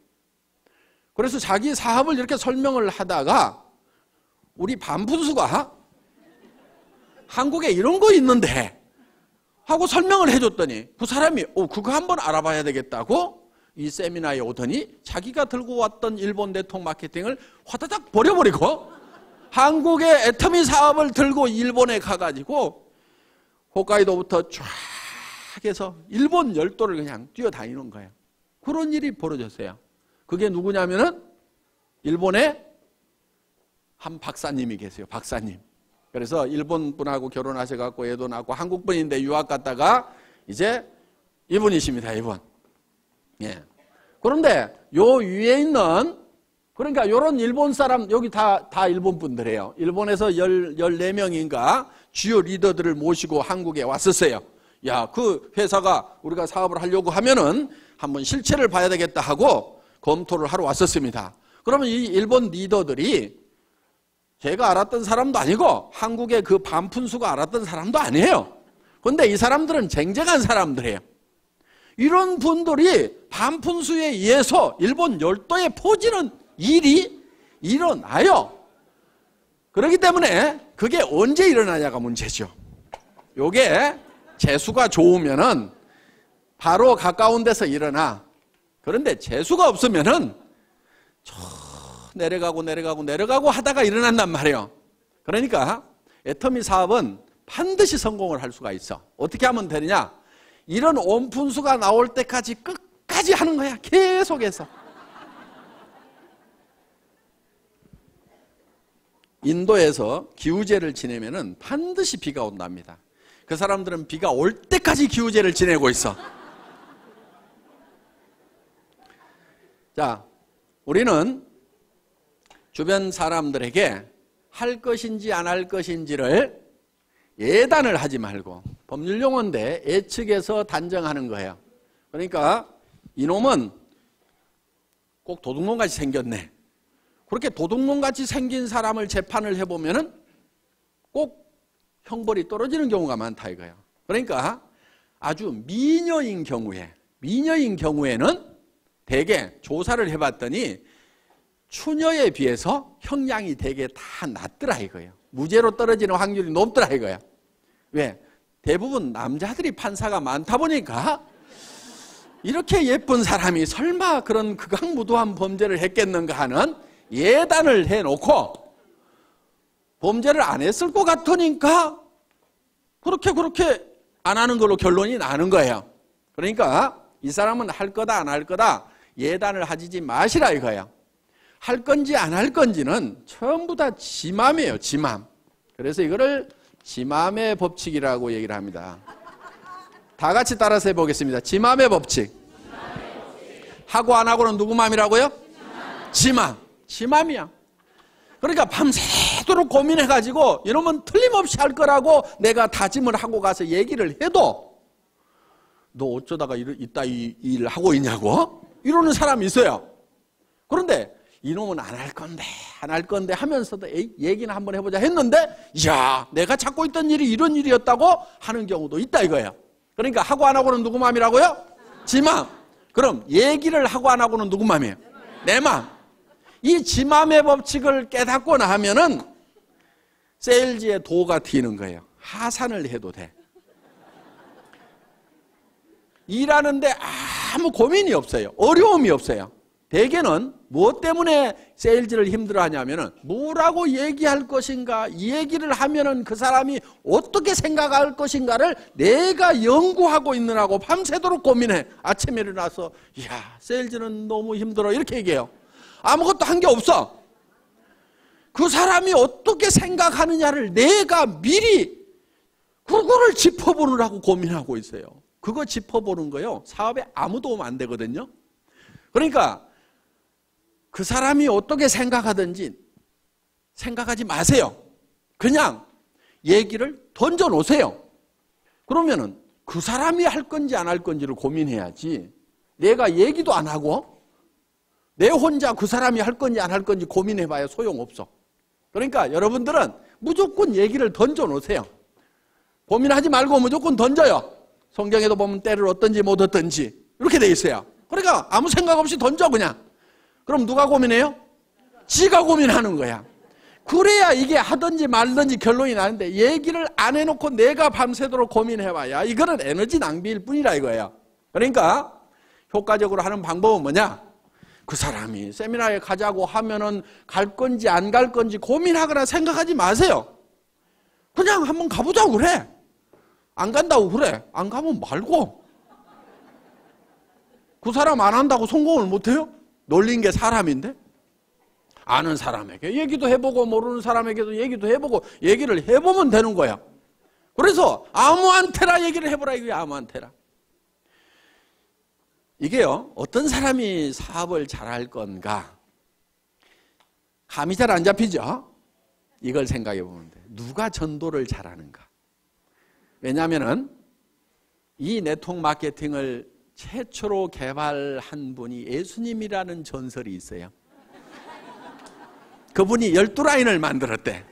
그래서 자기 사업을 이렇게 설명을 하다가 우리 반푼수가 한국에 이런 거 있는데 하고 설명을 해줬더니 그 사람이 그거 한번 알아봐야 되겠다고 이 세미나에 오더니 자기가 들고 왔던 일본 네트워크 마케팅을 화다닥 버려버리고 한국의 애터미 사업을 들고 일본에 가가지고 홋카이도부터 쫙 해서 일본 열도를 그냥 뛰어다니는 거예요. 그런 일이 벌어졌어요. 그게 누구냐면은 일본에 한 박사님이 계세요. 박사님. 그래서 일본 분하고 결혼하셔갖고 애도 낳고 한국 분인데 유학 갔다가 이제 이분이십니다. 이분. 예. 그런데 요 위에 있는, 그러니까 요런 일본 사람, 여기 다 일본 분들이에요. 일본에서 14명인가 주요 리더들을 모시고 한국에 왔었어요. 야, 그 회사가 우리가 사업을 하려고 하면은 한번 실체를 봐야 되겠다 하고 검토를 하러 왔었습니다. 그러면 이 일본 리더들이 제가 알았던 사람도 아니고 한국의 그 반푼수가 알았던 사람도 아니에요. 그런데 이 사람들은 쟁쟁한 사람들이에요. 이런 분들이 반푼수에 의해서 일본 열도에 퍼지는 일이 일어나요. 그렇기 때문에 그게 언제 일어나냐가 문제죠. 요게 재수가 좋으면은 바로 가까운 데서 일어나. 그런데 재수가 없으면은 저 내려가고 하다가 일어난단 말이에요. 그러니까 애터미 사업은 반드시 성공을 할 수가 있어. 어떻게 하면 되느냐? 이런 온푼수가 나올 때까지 끝까지 하는 거야. 계속해서. 인도에서 기우제를 지내면은 반드시 비가 온답니다. 그 사람들은 비가 올 때까지 기우제를 지내고 있어. 자, 우리는 주변 사람들에게 할 것인지 안 할 것인지를 예단을 하지 말고, 법률용어인데 예측해서 단정하는 거예요. 그러니까 이놈은 꼭 도둑놈같이 생겼네. 그렇게 도둑놈같이 생긴 사람을 재판을 해보면은 꼭 형벌이 떨어지는 경우가 많다 이거예요. 그러니까 아주 미녀인 경우에는 대개 조사를 해봤더니 추녀에 비해서 형량이 되게 다 낮더라 이거예요. 무죄로 떨어지는 확률이 높더라 이거예요. 왜? 대부분 남자들이 판사가 많다 보니까 이렇게 예쁜 사람이 설마 그런 극악무도한 범죄를 했겠는가 하는 예단을 해놓고 범죄를 안 했을 것 같으니까 그렇게 안 하는 걸로 결론이 나는 거예요. 그러니까 이 사람은 할 거다 안 할 거다 예단을 하지 마시라 이거예요. 할 건지 안 할 건지는 전부 다 지 맘이에요. 지 맘. 그래서 이거를 지 맘의 법칙이라고 얘기를 합니다. 다 같이 따라서 해보겠습니다. 지 맘의 법칙. 하고 안 하고는 누구 맘이라고요? 지 맘. 지 맘이야. 그러니까 밤새도록 고민해가지고 이놈은 틀림없이 할 거라고 내가 다짐을 하고 가서 얘기를 해도 너 어쩌다가 이따 이 일을 하고 있냐고? 이러는 사람이 있어요. 그런데 이놈은 안 할 건데 하면서도 얘기는 한번 해보자 했는데 야 내가 찾고 있던 일이 이런 일이었다고 하는 경우도 있다 이거예요. 그러니까 하고 안 하고는 누구 맘이라고요? 지 맘. 그럼 얘기를 하고 안 하고는 누구 맘이에요? 내 맘. 이 지 맘의 법칙을 깨닫고 나면은 세일즈의 도가 튀는 거예요. 하산을 해도 돼. 일하는데 아무 고민이 없어요. 어려움이 없어요. 대개는 무엇 때문에 세일즈를 힘들어하냐면은 뭐라고 얘기할 것인가, 이 얘기를 하면은 그 사람이 어떻게 생각할 것인가를 내가 연구하고 있느라고 밤새도록 고민해. 아침에 일어나서 야 세일즈는 너무 힘들어 이렇게 얘기해요. 아무것도 한 게 없어. 그 사람이 어떻게 생각하느냐를 내가 미리 그거를 짚어보느라고 고민하고 있어요. 그거 짚어보는 거요 사업에 아무 도움 안 되거든요. 그러니까 그 사람이 어떻게 생각하든지 생각하지 마세요. 그냥 얘기를 던져놓으세요. 그러면은 그 사람이 할 건지 안 할 건지를 고민해야지 내가 얘기도 안 하고 내 혼자 그 사람이 할 건지 안 할 건지 고민해봐야 소용없어. 그러니까 여러분들은 무조건 얘기를 던져놓으세요. 고민하지 말고 무조건 던져요. 성경에도 보면 때를 얻든지 못 얻든지 이렇게 돼 있어요. 그러니까 아무 생각 없이 던져 그냥. 그럼 누가 고민해요? 지가 고민하는 거야. 그래야 이게 하든지 말든지 결론이 나는데 얘기를 안 해놓고 내가 밤새도록 고민해봐야 이거는 에너지 낭비일 뿐이라 이거예요. 그러니까 효과적으로 하는 방법은 뭐냐? 그 사람이 세미나에 가자고 하면은 갈 건지 안 갈 건지 고민하거나 생각하지 마세요. 그냥 한번 가보자고 그래. 안 간다고 그래. 안 가면 말고. 그 사람 안 한다고 성공을 못해요? 놀린 게 사람인데? 아는 사람에게 얘기도 해보고 모르는 사람에게도 얘기도 해보고 얘기를 해보면 되는 거야. 그래서 아무한테나 얘기를 해보라 이거야. 아무한테나. 이게요, 어떤 사람이 사업을 잘할 건가? 감이 잘 안 잡히죠? 이걸 생각해 보면 돼. 누가 전도를 잘하는가? 왜냐하면은 이 네트워크 마케팅을 최초로 개발한 분이 예수님이라는 전설이 있어요. 그분이 12라인을 만들었대.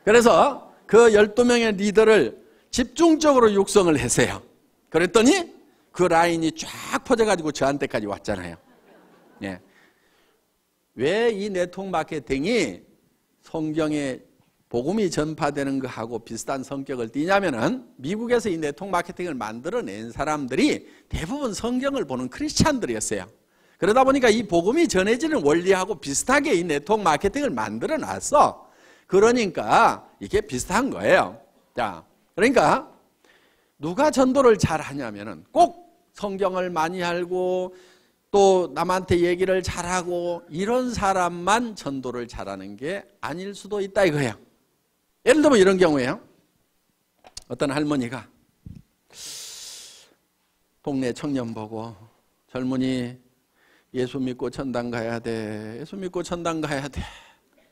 그래서 그 12명의 리더를 집중적으로 육성을 했어요. 그랬더니 그 라인이 쫙 퍼져가지고 저한테까지 왔잖아요. 예. 왜 이 네트워크 마케팅이 성경에 복음이 전파되는 것하고 비슷한 성격을 띠냐면은 미국에서 이 네트워크 마케팅을 만들어낸 사람들이 대부분 성경을 보는 크리스찬들이었어요. 그러다 보니까 이 복음이 전해지는 원리하고 비슷하게 이 네트워크 마케팅을 만들어 놨어. 그러니까 이게 비슷한 거예요. 자, 그러니까 누가 전도를 잘 하냐면은 꼭 성경을 많이 알고 또 남한테 얘기를 잘하고 이런 사람만 전도를 잘하는 게 아닐 수도 있다 이거예요. 예를 들면 이런 경우에요. 어떤 할머니가 동네 청년 보고 젊은이 예수 믿고 천당 가야 돼. 예수 믿고 천당 가야 돼.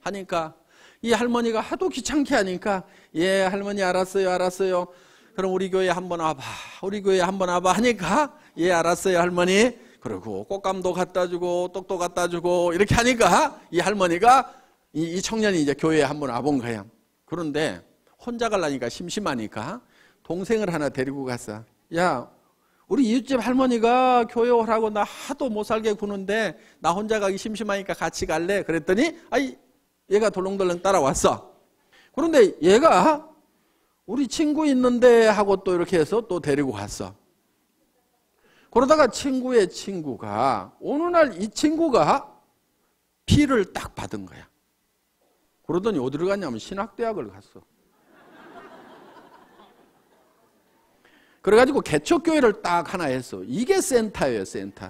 하니까 이 할머니가 하도 귀찮게 하니까 예 할머니 알았어요 알았어요. 그럼 우리 교회 한번 와봐. 우리 교회 한번 와봐 하니까 예 알았어요 할머니. 그리고 꽃감도 갖다 주고 떡도 갖다 주고 이렇게 하니까 이 할머니가 이 청년이 이제 교회에 한번 와본 거예요. 그런데 혼자 가려니까 심심하니까 동생을 하나 데리고 갔어. 야 우리 이웃집 할머니가 교회 오라고 나 하도 못 살게 구는데 나 혼자 가기 심심하니까 같이 갈래? 그랬더니 아이 얘가 덜렁덜렁 따라왔어. 그런데 얘가 우리 친구 있는데 하고 또 이렇게 해서 또 데리고 갔어. 그러다가 친구의 친구가 어느 날 이 친구가 피를 딱 받은 거야. 그러더니 어디를 갔냐면 신학대학을 갔어. 그래가지고 개척교회를 딱 하나 했어. 이게 센터예요, 센터.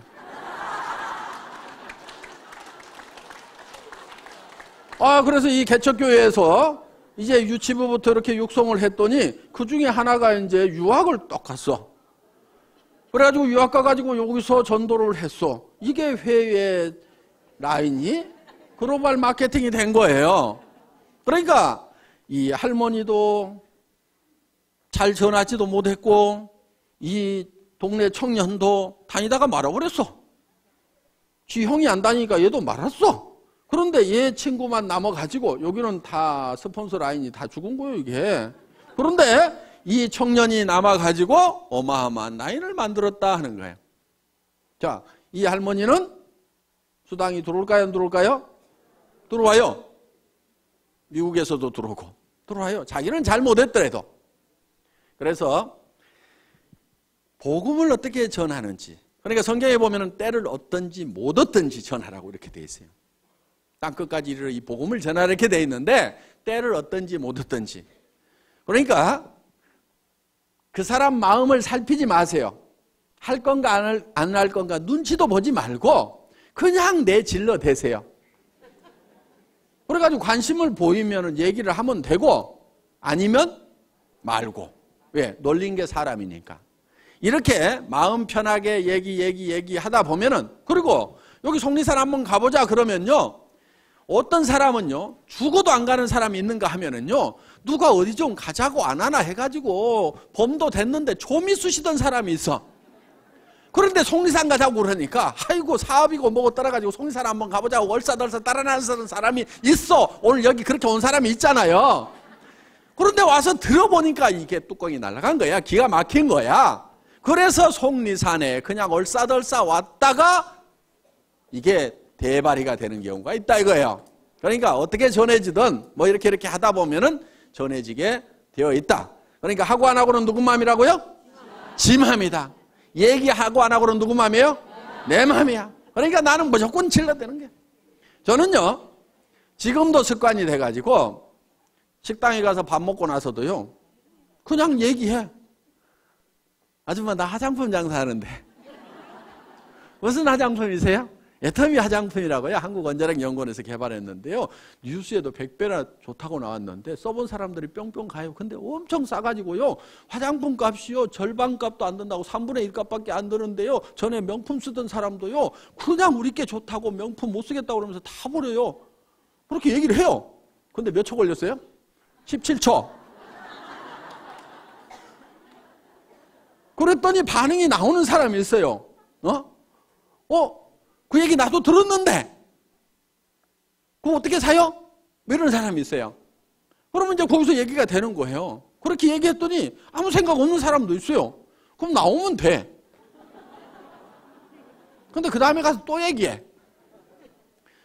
그래서 이 개척교회에서 이제 유치부부터 이렇게 육성을 했더니 그 중에 하나가 이제 유학을 딱 갔어. 그래가지고 유학 가가지고 여기서 전도를 했어. 이게 회의 라인이 글로벌 마케팅이 된 거예요. 그러니까 이 할머니도 잘 전하지도 못했고 이 동네 청년도 다니다가 말아버렸어. 지 형이 안 다니니까 얘도 말았어. 그런데 얘 친구만 남아가지고 여기는 다 스폰서 라인이 다 죽은 거예요 이게. 그런데 이 청년이 남아가지고 어마어마한 라인을 만들었다 하는 거예요. 자, 이 할머니는 수당이 들어올까요 안 들어올까요? 들어와요. 미국에서도 들어오고 들어와요. 자기는 잘 못했더라도. 그래서 복음을 어떻게 전하는지, 그러니까 성경에 보면은 때를 얻든지 못 얻든지 전하라고 이렇게 돼 있어요. 땅끝까지 이르러 이 복음을 전하라 이렇게 돼 있는데 때를 얻든지 못 얻든지. 그러니까 그 사람 마음을 살피지 마세요. 할 건가 안 할 건가 눈치도 보지 말고 그냥 내질러 대세요. 그래가지고 관심을 보이면 얘기를 하면 되고 아니면 말고. 왜? 놀린 게 사람이니까. 이렇게 마음 편하게 얘기하다 보면은, 그리고 여기 속리산 한번 가보자 그러면요, 어떤 사람은요 죽어도 안 가는 사람이 있는가 하면은요 누가 어디 좀 가자고 안 하나 해가지고 범도 됐는데 좀이 쑤시던 사람이 있어. 그런데 속리산 가자고 그러니까 아이고 사업이고 뭐고 따라가지고 속리산 한번 가보자고 얼싸덜싸 따라나서는 사람이 있어. 오늘 여기 그렇게 온 사람이 있잖아요. 그런데 와서 들어보니까 이게 뚜껑이 날아간 거야. 기가 막힌 거야. 그래서 속리산에 그냥 얼싸덜싸 왔다가 이게 대발이가 되는 경우가 있다 이거예요. 그러니까 어떻게 전해지든 뭐 이렇게 하다 보면은 전해지게 되어 있다. 그러니까 하고 안 하고는 누구 마음이라고요? 지 마음이다. 얘기하고 안 하고는 누구 마음이에요? 내 마음이야. 그러니까 나는 무조건 질러대는 게. 저는요 지금도 습관이 돼가지고 식당에 가서 밥 먹고 나서도요 그냥 얘기해. 아줌마 나 화장품 장사하는데 무슨 화장품이세요? 애터미 화장품이라고요. 한국원자력연구원에서 개발했는데요. 뉴스에도 100배나 좋다고 나왔는데 써본 사람들이 뿅뿅 가요. 근데 엄청 싸가지고요. 화장품 값이요. 절반 값도 안 든다고 3분의 1 값밖에 안 드는데요. 전에 명품 쓰던 사람도요. 그냥 우리 게 좋다고 명품 못 쓰겠다고 그러면서 다 버려요. 그렇게 얘기를 해요. 근데 몇 초 걸렸어요? 17초. 그랬더니 반응이 나오는 사람이 있어요. 그 얘기 나도 들었는데 그럼 어떻게 사요? 이런 사람이 있어요. 그러면 이제 거기서 얘기가 되는 거예요. 그렇게 얘기했더니 아무 생각 없는 사람도 있어요. 그럼 나오면 돼. 근데 그 다음에 가서 또 얘기해.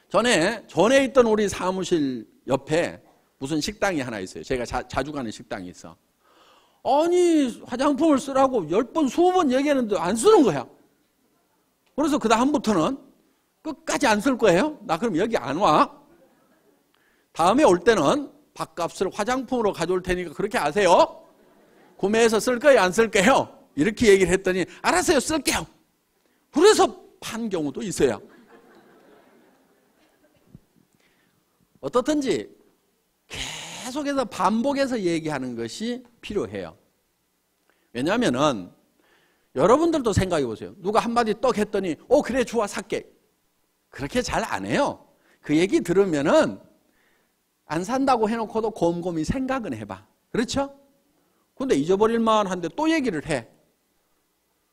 전에 있던 우리 사무실 옆에 무슨 식당이 하나 있어요. 제가 자주 가는 식당이 있어. 아니 화장품을 쓰라고 10번 20번 얘기하는데 안 쓰는 거야. 그래서 그 다음부터는 끝까지 안 쓸 거예요. 나 그럼 여기 안 와. 다음에 올 때는 밥값을 화장품으로 가져올 테니까 그렇게 아세요. 구매해서 쓸 거예요, 안 쓸 거예요? 이렇게 얘기를 했더니 알았어요, 쓸게요. 그래서 판 경우도 있어요. 어떻든지 계속해서 반복해서 얘기하는 것이 필요해요. 왜냐하면은 여러분들도 생각해 보세요. 누가 한마디 떡 했더니 그래 좋아 살게. 그렇게 잘 안 해요. 그 얘기 들으면은 안 산다고 해놓고도 곰곰이 생각은 해봐. 그렇죠? 근데 잊어버릴만 한데 또 얘기를 해.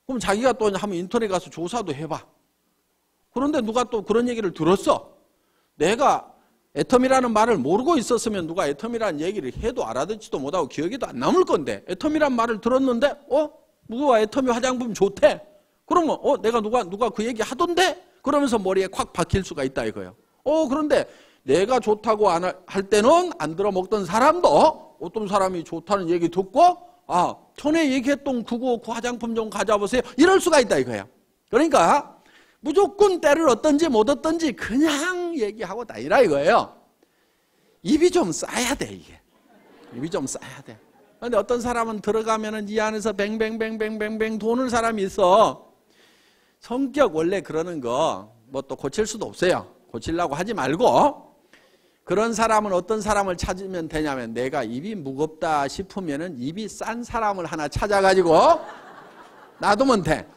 그럼 자기가 또 한번 인터넷 가서 조사도 해봐. 그런데 누가 또 그런 얘기를 들었어. 내가 애텀이라는 말을 모르고 있었으면 누가 애텀이라는 얘기를 해도 알아듣지도 못하고 기억에도 안 남을 건데 애텀이라는 말을 들었는데 누가 애텀이 화장품 좋대. 그러면 내가 누가 그 얘기 하던데? 그러면서 머리에 콱 박힐 수가 있다 이거예요. 그런데 내가 좋다고 할 때는 안 들어먹던 사람도 어떤 사람이 좋다는 얘기 듣고 전에 얘기했던 그 화장품 좀 가져보세요. 이럴 수가 있다 이거예요. 그러니까 무조건 때를 얻든지 못 얻든지 그냥 얘기하고 다니라 이거예요. 입이 좀 싸야 돼 이게. 입이 좀 싸야 돼. 그런데 어떤 사람은 들어가면은 이 안에서 뱅뱅뱅뱅뱅뱅 도는 사람이 있어. 성격 원래 그러는 거 뭐 또 고칠 수도 없어요. 고치려고 하지 말고 그런 사람은 어떤 사람을 찾으면 되냐면 내가 입이 무겁다 싶으면은 입이 싼 사람을 하나 찾아가지고 놔두면 돼.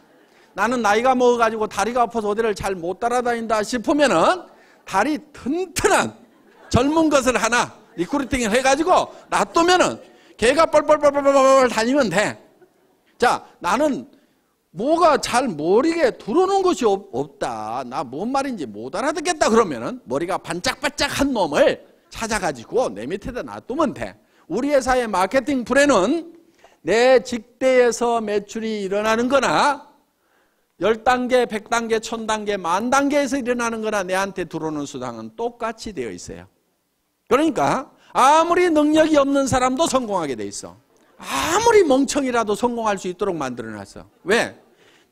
나는 나이가 먹어가지고 다리가 아파서 어디를 잘 못 따라다닌다 싶으면은 다리 튼튼한 젊은 것을 하나 리크루팅을 해가지고 놔두면은 걔가 뻘뻘뻘뻘뻘 다니면 돼. 자, 나는 뭐가 잘 머리에 들어오는 것이 없다. 나 뭔 말인지 못 알아듣겠다 그러면은 머리가 반짝반짝한 놈을 찾아가지고 내 밑에다 놔두면 돼. 우리 회사의 마케팅 플랜은 내 직대에서 매출이 일어나는 거나 10단계, 100단계, 1000단계, 10,000단계에서 일어나는 거나 내한테 들어오는 수당은 똑같이 되어 있어요. 그러니까 아무리 능력이 없는 사람도 성공하게 돼 있어. 아무리 멍청이라도 성공할 수 있도록 만들어놨어. 왜?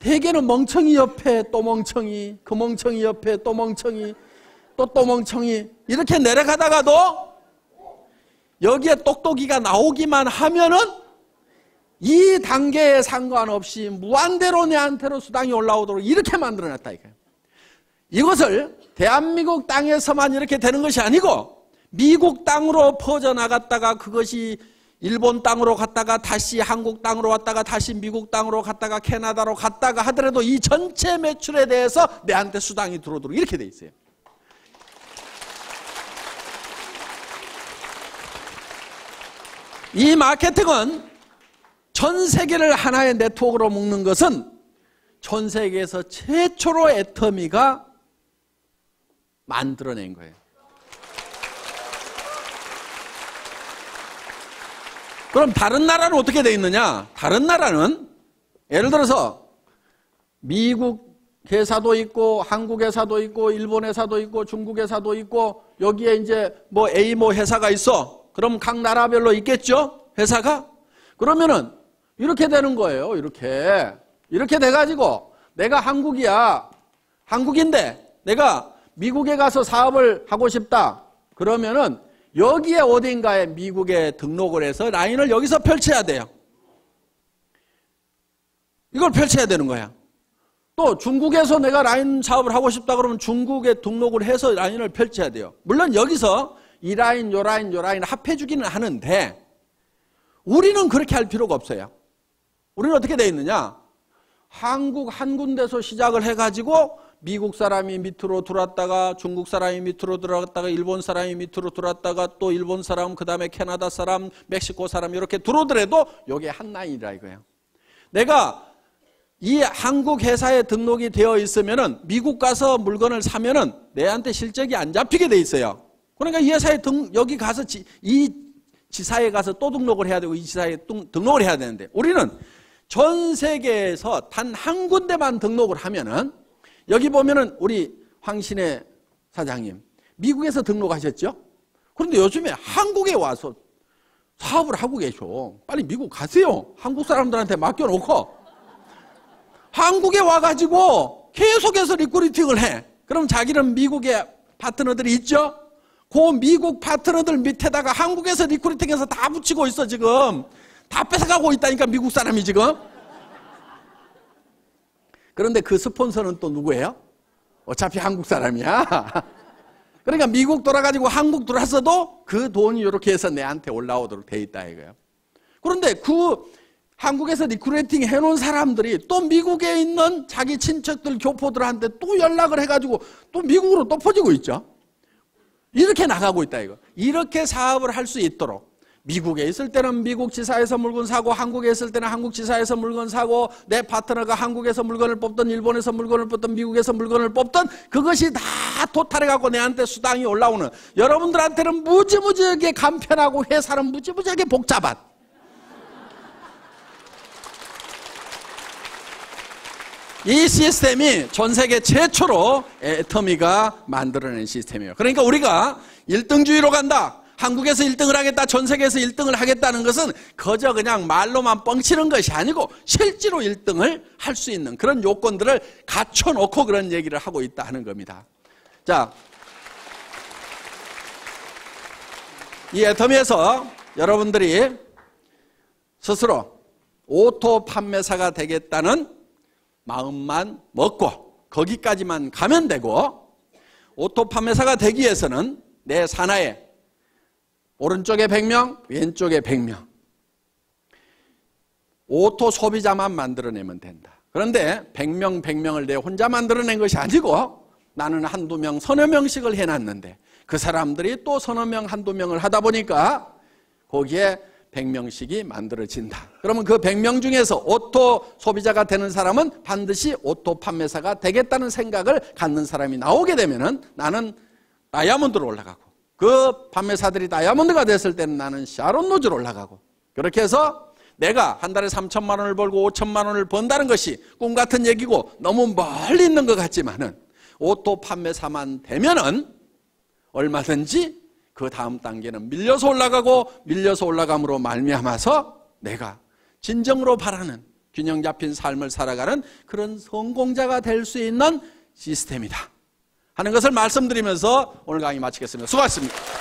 대개는 멍청이 옆에 또 멍청이, 그 멍청이 옆에 또 멍청이, 또 멍청이 이렇게 내려가다가도 여기에 똑똑이가 나오기만 하면은 이 단계에 상관없이 무한대로 내한테로 수당이 올라오도록 이렇게 만들어놨다 이거예요. 이것을 대한민국 땅에서만 이렇게 되는 것이 아니고 미국 땅으로 퍼져나갔다가 그것이 일본 땅으로 갔다가 다시 한국 땅으로 왔다가 다시 미국 땅으로 갔다가 캐나다로 갔다가 하더라도 이 전체 매출에 대해서 내한테 수당이 들어오도록 이렇게 돼 있어요. 이 마케팅은 전 세계를 하나의 네트워크로 묶는 것은 전 세계에서 최초로 애터미가 만들어낸 거예요. 그럼 다른 나라는 어떻게 돼 있느냐? 다른 나라는 예를 들어서 미국 회사도 있고 한국 회사도 있고 일본 회사도 있고 중국 회사도 있고 여기에 이제 뭐 A 뭐 회사가 있어. 그럼 각 나라별로 있겠죠? 회사가? 그러면은 이렇게 되는 거예요. 이렇게 돼가지고 내가 한국이야. 한국인데 내가 미국에 가서 사업을 하고 싶다. 그러면은 여기에 어딘가에 미국에 등록을 해서 라인을 여기서 펼쳐야 돼요. 이걸 펼쳐야 되는 거야. 또 중국에서 내가 라인 사업을 하고 싶다 그러면 중국에 등록을 해서 라인을 펼쳐야 돼요. 물론 여기서 이 라인, 요 라인, 요 라인 합해 주기는 하는데 우리는 그렇게 할 필요가 없어요. 우리는 어떻게 돼 있느냐? 한국 한 군데서 시작을 해가지고 미국 사람이 밑으로 들어왔다가 중국 사람이 밑으로 들어갔다가 일본 사람이 밑으로 들어왔다가 또 일본 사람, 그 다음에 캐나다 사람, 멕시코 사람 이렇게 들어오더라도 이게 한 라인이라 이거예요. 내가 이 한국 회사에 등록이 되어 있으면은 미국 가서 물건을 사면은 내한테 실적이 안 잡히게 돼 있어요. 그러니까 이 회사에 여기 가서 이 지사에 가서 또 등록을 해야 되고 이 지사에 등록을 해야 되는데 우리는 전 세계에서 단 한 군데만 등록을 하면은 여기 보면은 우리 황신혜 사장님 미국에서 등록하셨죠? 그런데 요즘에 한국에 와서 사업을 하고 계셔. 빨리 미국 가세요. 한국 사람들한테 맡겨놓고 한국에 와가지고 계속해서 리크루팅을 해. 그럼 자기는 미국에 파트너들이 있죠? 그 미국 파트너들 밑에다가 한국에서 리크루팅해서 다 붙이고 있어 지금. 다 뺏어가고 있다니까 미국 사람이 지금. 그런데 그 스폰서는 또 누구예요? 어차피 한국 사람이야. 그러니까 미국 돌아가지고 한국 들어왔어도 그 돈이 이렇게 해서 내한테 올라오도록 돼 있다 이거예요. 그런데 그 한국에서 리크루팅 해놓은 사람들이 또 미국에 있는 자기 친척들, 교포들한테 또 연락을 해가지고 또 미국으로 또 퍼지고 있죠. 이렇게 나가고 있다 이거. 이렇게 사업을 할 수 있도록 미국에 있을 때는 미국 지사에서 물건 사고 한국에 있을 때는 한국 지사에서 물건 사고 내 파트너가 한국에서 물건을 뽑든 일본에서 물건을 뽑든 미국에서 물건을 뽑든 그것이 다 토탈해갖고 내한테 수당이 올라오는 여러분들한테는 무지무지하게 간편하고 회사는 무지무지하게 복잡한 이 시스템이 전 세계 최초로 애터미가 만들어낸 시스템이에요. 그러니까 우리가 1등주의로 간다. 한국에서 1등을 하겠다, 전 세계에서 1등을 하겠다는 것은 그저 그냥 말로만 뻥치는 것이 아니고 실제로 1등을 할 수 있는 그런 요건들을 갖춰놓고 그런 얘기를 하고 있다 하는 겁니다. 자, 이 애터미에서 여러분들이 스스로 오토 판매사가 되겠다는 마음만 먹고 거기까지만 가면 되고 오토 판매사가 되기 위해서는 내 산하에 오른쪽에 100명, 왼쪽에 100명. 오토 소비자만 만들어내면 된다. 그런데 100명, 100명을 내 혼자 만들어낸 것이 아니고 나는 한두 명, 서너 명씩을 해놨는데 그 사람들이 또 서너 명, 한두 명을 하다 보니까 거기에 100명씩이 만들어진다. 그러면 그 100명 중에서 오토 소비자가 되는 사람은 반드시 오토 판매사가 되겠다는 생각을 갖는 사람이 나오게 되면은 나는 다이아몬드로 올라가고 그 판매사들이 다이아몬드가 됐을 때는 나는 샤론 로즈로 올라가고 그렇게 해서 내가 한 달에 3천만 원을 벌고 5천만 원을 번다는 것이 꿈 같은 얘기고 너무 멀리 있는 것 같지만은 오토 판매사만 되면은 얼마든지 그 다음 단계는 밀려서 올라가고 밀려서 올라감으로 말미암아서 내가 진정으로 바라는 균형 잡힌 삶을 살아가는 그런 성공자가 될 수 있는 시스템이다 하는 것을 말씀드리면서 오늘 강의 마치겠습니다. 수고하셨습니다.